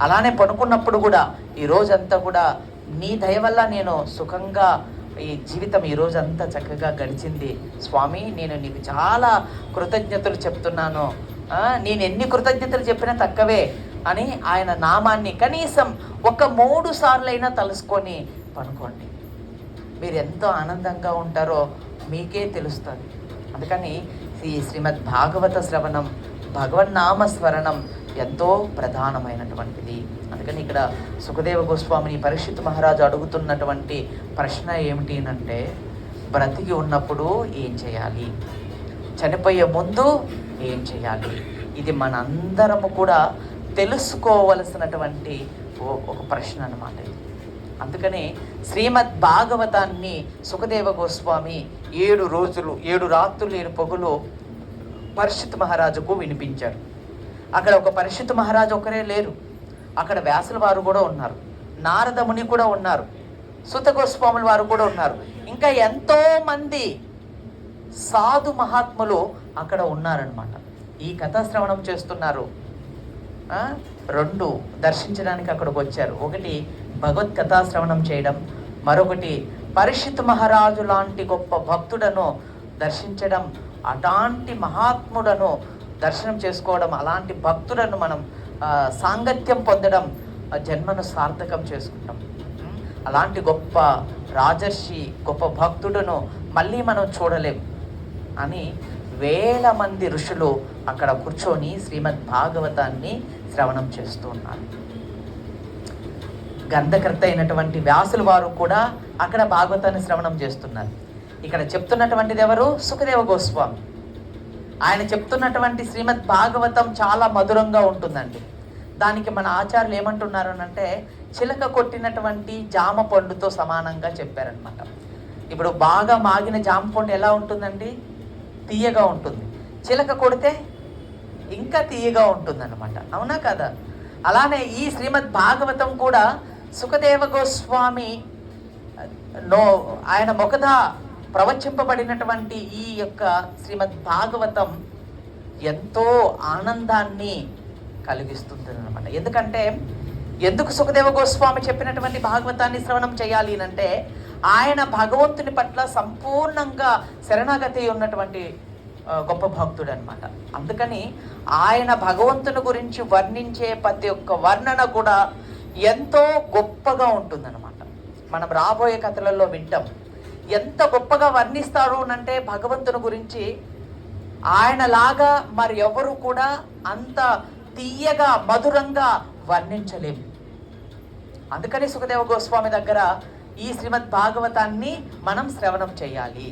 అలానే పడుకున్నప్పుడు కూడా ఈ రోజంతా కూడా నీ దయ వల్ల నేను సుఖంగా ఈ జీవితం ఈ రోజంతా చక్కగా గడిచింది స్వామి, నేను నీకు చాలా కృతజ్ఞతలు చెప్తున్నాను, నేను ఎన్ని కృతజ్ఞతలు చెప్పినా తక్కువే అని ఆయన నామాన్ని కనీసం ఒక 3 సార్లైనా తలుసుకొని పనుకోండి. మీరు ఎంతో ఆనందంగా ఉంటారో మీకే తెలుస్తుంది. అందుకని ఈ శ్రీమద్ భాగవత శ్రవణం, భగవన్నామ స్మరణం ఎంతో ప్రధానమైనటువంటిది. అందుకని ఇక్కడ సుఖదేవ గోస్వామిని పరీక్షిత్ మహారాజు అడుగుతున్నటువంటి ప్రశ్న ఏమిటి అంటే, బ్రతికి ఉన్నప్పుడు ఏం చేయాలి, చనిపోయే ముందు ఏం చేయాలి? ఇది మనందరము కూడా తెలుసుకోవలసినటువంటి ఒక ప్రశ్న అన్నమాట. అందుకని శ్రీమద్ భాగవతాన్ని సుఖదేవ గోస్వామి 7 రోజులు 7 రాత్రులు 7 పగులు పరీక్షిత్ మహారాజుకు వినిపించారు. అక్కడ ఒక పరీక్షిత్ మహారాజు ఒకరే లేరు, అక్కడ వ్యాసుల వారు కూడా ఉన్నారు, నారద ముని కూడా ఉన్నారు, సుత గోస్వాముల వారు కూడా ఉన్నారు, ఇంకా ఎంతో మంది సాధు మహాత్ములు అక్కడ ఉన్నారనమాట. ఈ కథాశ్రవణం చేస్తున్నారు. 2 దర్శించడానికి అక్కడికి వచ్చారు. ఒకటి భగవత్ కథాశ్రవణం చేయడం, మరొకటి పరీక్షిత్ మహారాజు లాంటి గొప్ప భక్తుడను దర్శించడం, అలాంటి మహాత్ముడను దర్శనం చేసుకోవడం, అలాంటి భక్తులను మనం సాంగత్యం పొందడం జన్మను సార్థకం చేసుకుంటాం. అలాంటి గొప్ప రాజర్షి, గొప్ప భక్తుడను మళ్ళీ మనం చూడలేం అని వేల మంది ఋషులు అక్కడ కూర్చొని శ్రీమద్ భాగవతాన్ని శ్రవణం చేస్తూ ఉన్నారు. గ్రంథకర్త అయినటువంటి వ్యాసుల వారు కూడా అక్కడ భాగవతాన్ని శ్రవణం చేస్తున్నారు. ఇక్కడ చెప్తున్నటువంటిది ఎవరు? సుఖదేవ గోస్వామి. ఆయన చెప్తున్నటువంటి శ్రీమద్ భాగవతం చాలా మధురంగా ఉంటుందండి. దానికి మన ఆచార్యులు ఏమంటున్నారు అంటే, చిలక కొట్టినటువంటి జామ పండుతో సమానంగా చెప్పారనమాట. ఇప్పుడు బాగా మాగిన జామ పండు ఎలా ఉంటుందండి? తీయగా ఉంటుంది. చిలక కొడితే ఇంకా తీయగా ఉంటుందన్నమాట. అవునా కదా? అలానే ఈ శ్రీమద్ భాగవతం కూడా సుఖదేవ గోస్వామి ఆయన ముఖద ప్రవచింపబడినటువంటి ఈ యొక్క శ్రీమద్ భాగవతం ఎంతో ఆనందాన్ని కలిగిస్తుంది అన్నమాట. ఎందుకంటే ఎందుకు సుఖదేవ గోస్వామి చెప్పినటువంటి భాగవతాన్ని శ్రవణం చేయాలి అంటే, ఆయన భగవంతుని పట్ల సంపూర్ణంగా శరణాగతి ఉన్నటువంటి గొప్ప భక్తుడు అనమాట. అందుకని ఆయన భగవంతుని గురించి వర్ణించే ప్రతి ఒక్క వర్ణన కూడా ఎంతో గొప్పగా ఉంటుందన్నమాట. మనం రాబోయే కథలలో వింటాం. ఎంత గొప్పగా వర్ణిస్తారు అంటే భగవంతుని గురించి, ఆయనలాగా మరి ఎవరు కూడా అంత తీయగా మధురంగా వర్ణించలేము. అందుకని సుఖదేవ గోస్వామి దగ్గర ఈ శ్రీమద్ భాగవతాన్ని మనం శ్రవణం చేయాలి.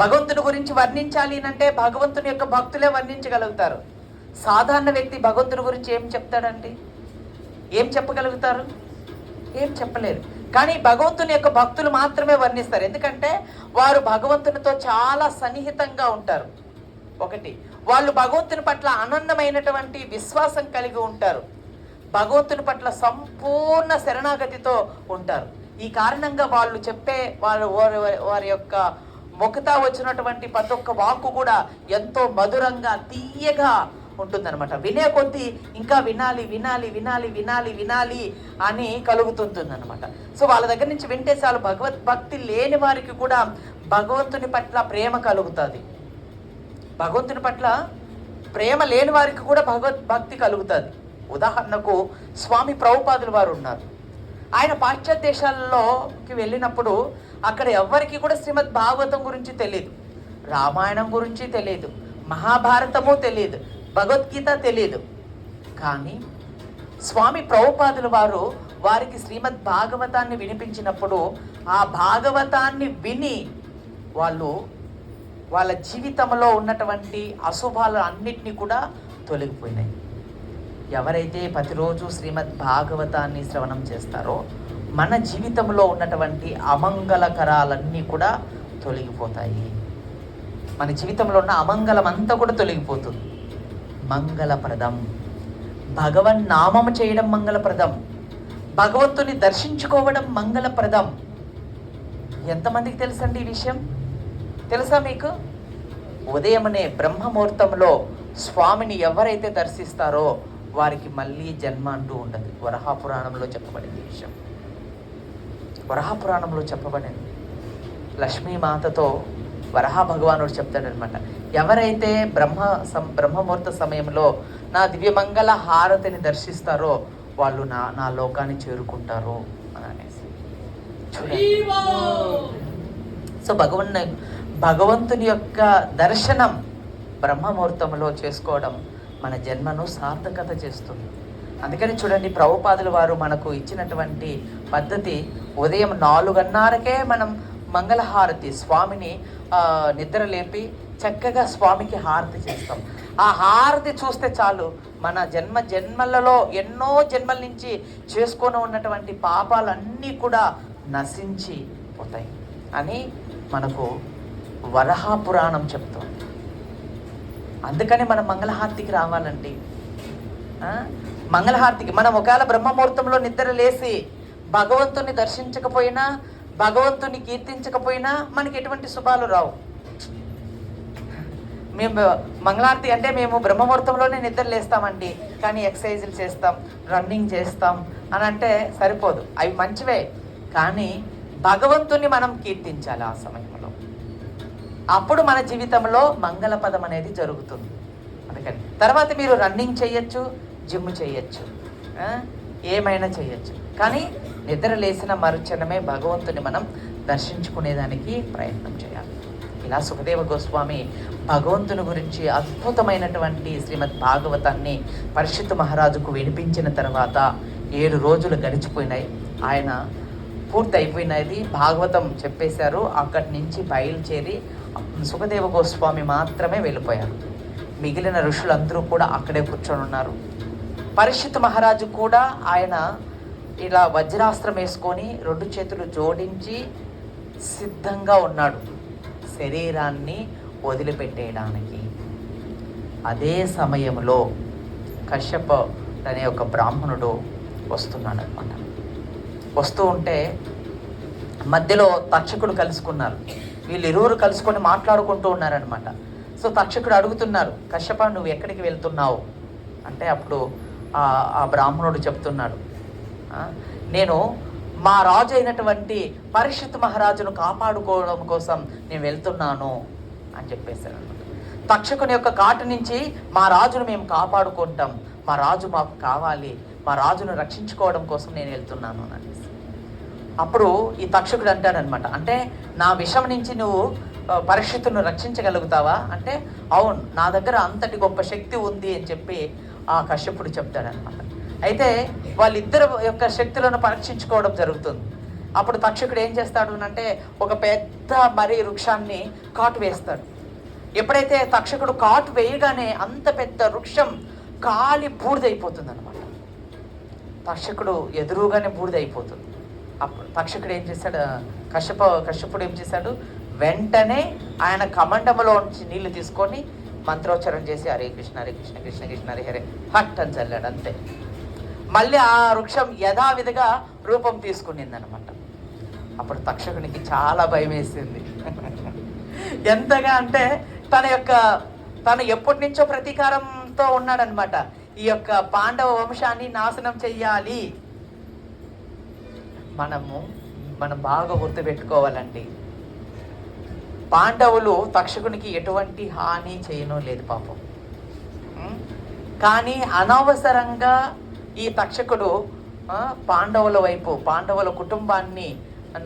భగవంతుని గురించి వర్ణించాలి అంటే భగవంతుని యొక్క భక్తులే వర్ణించగలుగుతారు. సాధారణ వ్యక్తి భగవంతుని గురించి ఏం చెప్తాడండి? ఏం చెప్పగలుగుతారు? ఏం చెప్పలేరు. కానీ భగవంతుని యొక్క భక్తులు మాత్రమే వర్ణిస్తారు. ఎందుకంటే వారు భగవంతునితో చాలా సన్నిహితంగా ఉంటారు. ఒకటి, వాళ్ళు భగవంతుని పట్ల అనన్యమైనటువంటి విశ్వాసం కలిగి ఉంటారు. భగవంతుని పట్ల సంపూర్ణ శరణాగతితో ఉంటారు. ఈ కారణంగా వాళ్ళు చెప్పే వారి యొక్క ముఖత వచ్చినటువంటి ప్రతి ఒక్క వాక్కు కూడా ఎంతో మధురంగా తీయగా ఉంటుందన్నమాట. వినే కొద్దీ ఇంకా వినాలి వినాలి వినాలి వినాలి వినాలి అని కలుగుతుందన్నమాట. సో వాళ్ళ దగ్గర నుంచి వింటే చాలు. భగవద్భక్తి లేని వారికి కూడా భగవంతుని పట్ల ప్రేమ కలుగుతుంది. భగవంతుని పట్ల ప్రేమ లేని వారికి కూడా భగవద్భక్తి కలుగుతుంది. ఉదాహరణకు స్వామి ప్రభుపాదులు వారు ఉన్నారు. ఆయన పాశ్చాత్య దేశాల్లోకి వెళ్ళినప్పుడు అక్కడ ఎవ్వరికి కూడా శ్రీమద్ భాగవతం గురించి తెలియదు, రామాయణం గురించి తెలియదు, మహాభారతము తెలియదు, భగవద్గీత తెలియదు. కానీ స్వామి ప్రభుపాదులు వారు వారికి శ్రీమద్ భాగవతాన్ని వినిపించినప్పుడు ఆ భాగవతాన్ని విని వాళ్ళు వాళ్ళ జీవితంలో ఉన్నటువంటి అశుభాలు అన్నిటినీ కూడా తొలగిపోయినాయి. ఎవరైతే ప్రతిరోజు శ్రీమద్ భాగవతాన్ని శ్రవణం చేస్తారో మన జీవితంలో ఉన్నటువంటి అమంగళకరాలన్నీ కూడా తొలగిపోతాయి. మన జీవితంలో ఉన్న అమంగళం అంతా కూడా తొలగిపోతుంది. మంగళప్రదం. భగవన్ నామం చేయడం మంగళప్రదం. భగవంతుని దర్శించుకోవడం మంగళప్రదం. ఎంతమందికి తెలుసండి ఈ విషయం? తెలుసా మీకు? ఉదయమనే బ్రహ్మముహూర్తంలో స్వామిని ఎవరైతే దర్శిస్తారో వారికి మళ్ళీ జన్మ అంటూ ఉండదు. వరాహపురాణంలో చెప్పబడింది ఈ విషయం. వరాహపురాణంలో చెప్పబడింది. లక్ష్మీమాతతో వరాహ భగవానుడు చెప్తాడనమాట, ఎవరైతే బ్రహ్మముహూర్త సమయంలో నా దివ్యమంగళ హారతిని దర్శిస్తారో వాళ్ళు నా లోకాన్ని చేరుకుంటారు అని అనేసి. చూడండి. సో భగవంతుని యొక్క దర్శనం బ్రహ్మముహూర్తంలో చేసుకోవడం మన జన్మను సార్థకత చేస్తుంది. అందుకని చూడండి, ప్రభుపాదులు వారు మనకు ఇచ్చినటువంటి పద్ధతి ఉదయం 4:30కే మనం మంగళహారతి, స్వామిని నిద్ర లేపి చక్కగా స్వామికి హారతి చేస్తాం. ఆ హారతి చూస్తే చాలు మన జన్మలలో ఎన్నో జన్మల నుంచి చేసుకొని ఉన్నటువంటి పాపాలన్నీ కూడా నశించి పోతాయి అని మనకు వరాహ పురాణం చెప్తుంది. అందుకని మనం మంగళహారతికి రావాలండి. మంగళహారతికి మనం ఒకవేళ బ్రహ్మముహూర్తంలో నిద్ర లేసి భగవంతుని దర్శించకపోయినా, భగవంతుని కీర్తించకపోయినా మనకి ఎటువంటి శుభాలు రావు. మేము మంగళహారతి అంటే మేము బ్రహ్మముహూర్తంలోనే నిద్ర లేస్తామండి, కానీ ఎక్సర్సైజులు చేస్తాం, రన్నింగ్ చేస్తాం అని అంటే సరిపోదు. అవి మంచివే, కానీ భగవంతుని మనం కీర్తించాలి ఆ సమయంలో. అప్పుడు మన జీవితంలో మంగళపదం అనేది జరుగుతుంది. అందుకని తర్వాత మీరు రన్నింగ్ చేయొచ్చు, జిమ్ చేయొచ్చు, ఏమైనా చేయొచ్చు, కానీ నిద్ర లేచిన మరుక్షణమే భగవంతుని మనం దర్శించుకునేదానికి ప్రయత్నం చేయాలి. ఇలా సుఖదేవ గోస్వామి భగవంతుని గురించి అద్భుతమైనటువంటి శ్రీమద్ భాగవతాన్ని పరీక్షిత్ మహారాజుకు వినిపించిన తర్వాత 7 రోజులు గడిచిపోయినాయి. ఆయన పూర్తి అయిపోయినది, భాగవతం చెప్పేశారు. అక్కడి నుంచి బయలుచేరి సుఖదేవ గోస్వామి మాత్రమే వెళ్ళిపోయారు. మిగిలిన ఋషులందరూ కూడా అక్కడే కూర్చొని ఉన్నారు. పరీక్షిత్ మహారాజు కూడా ఆయన ఇలా వజ్రాస్త్రం వేసుకొని 2 చేతులు జోడించి సిద్ధంగా ఉన్నాడు శరీరాన్ని వదిలిపెట్టేయడానికి. అదే సమయంలో కశ్యప అనే ఒక బ్రాహ్మణుడు వస్తున్నాడు అనమాట. వస్తూ ఉంటే మధ్యలో తక్షకుడు కలుసుకున్నారు. వీళ్ళిరువురు కలుసుకొని మాట్లాడుకుంటూ ఉన్నారనమాట. సో తక్షకుడు అడుగుతున్నారు, కశ్యప నువ్వు ఎక్కడికి వెళ్తున్నావు అంటే అప్పుడు ఆ బ్రాహ్మణుడు చెప్తున్నాడు, నేను మా రాజు అయినటువంటి పరీక్షిత్ మహారాజును కాపాడుకోవడం కోసం నేను వెళ్తున్నాను అని చెప్పేశారు అనమాట. తక్షకుని యొక్క కాటు నుంచి మా రాజును మేము కాపాడుకుంటాం, మా రాజు మాకు కావాలి, మా రాజును రక్షించుకోవడం కోసం నేను వెళ్తున్నాను అని అనేసి. అప్పుడు ఈ తక్షకుడు అంటాడనమాట, అంటే నా విషం నుంచి నువ్వు పరీక్షితులను రక్షించగలుగుతావా అంటే అవును, నా దగ్గర అంతటి గొప్ప శక్తి ఉంది అని చెప్పి ఆ కశ్యపుడు చెప్తాడనమాట. అయితే వాళ్ళిద్దరు యొక్క శక్తులను పరీక్షించుకోవడం జరుగుతుంది. అప్పుడు తక్షకుడు ఏం చేస్తాడు అంటే ఒక పెద్ద మర్రి వృక్షాన్ని కాటు వేస్తాడు. ఎప్పుడైతే తక్షకుడు కాటు వేయగానే అంత పెద్ద వృక్షం కాలి బూడిదైపోతుంది అనమాట. తక్షకుడు ఎదురుగానే బూడిదైపోతుంది. అప్పుడు తక్షకుడు ఏం చేశాడు, కశ్యపుడు ఏం చేశాడు, వెంటనే ఆయన కమండములో నుంచి నీళ్లు తీసుకొని మంత్రోచ్చారణ చేసి హరే కృష్ణ హరే కృష్ణ కృష్ణ కృష్ణ హరే హరే హట్ అని చల్లాడు. అంతే. మళ్ళీ ఆ వృక్షం యథావిధిగా రూపం తీసుకునింది అనమాట. అప్పుడు తక్షకునికి చాలా భయం వేసింది. ఎంతగా అంటే తను ఎప్పటి నుంచో ప్రతీకారంతో ఉన్నాడనమాట. ఈ యొక్క పాండవ వంశాన్ని నాశనం చెయ్యాలి. మనం బాగా గుర్తుపెట్టుకోవాలండి, పాండవులు తక్షకునికి ఎటువంటి హాని చేయనో లేదు పాపం. కానీ అనవసరంగా ఈ తక్షకుడు పాండవుల వైపు, పాండవుల కుటుంబాన్ని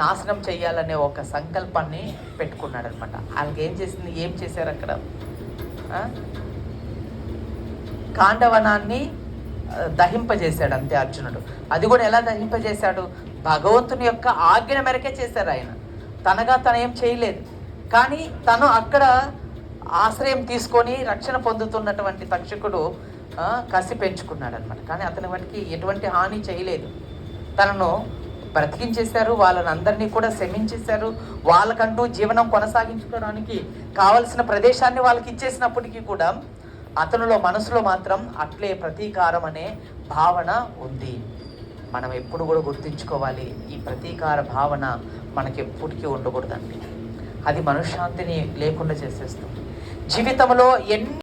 నాశనం చేయాలనే ఒక సంకల్పాన్ని పెట్టుకున్నాడు అనమాట. వాళ్ళకి ఏం చేశారు అక్కడ, కాండవనాన్ని దహింపజేశాడు అంతే అర్జునుడు. అది కూడా ఎలా దహింపజేశాడు, భగవంతుని యొక్క ఆజ్ఞ మేరకే చేశారు ఆయన. తను ఏం చేయలేదు. కానీ తను అక్కడ ఆశ్రయం తీసుకొని రక్షణ పొందుతున్నటువంటి తక్షకుడు కసి పెంచుకున్నాడు అనమాట. కానీ అతని వాటికి ఎటువంటి హాని చేయలేదు. తనను బ్రతికించేశారు, వాళ్ళని అందరినీ కూడా క్షమించేశారు. వాళ్ళకంటూ జీవనం కొనసాగించుకోవడానికి కావలసిన ప్రదేశాన్ని వాళ్ళకి ఇచ్చేసినప్పటికీ కూడా అతనిలో మనసులో మాత్రం అట్లే ప్రతీకారం అనే భావన ఉంది. మనం ఎప్పుడు కూడా గుర్తుంచుకోవాలి, ఈ ప్రతీకార భావన మనకి ఎప్పటికీ ఉండకూడదండి. అది మనశ్శాంతిని లేకుండా చేసేస్తుంది. జీవితంలో ఎన్ని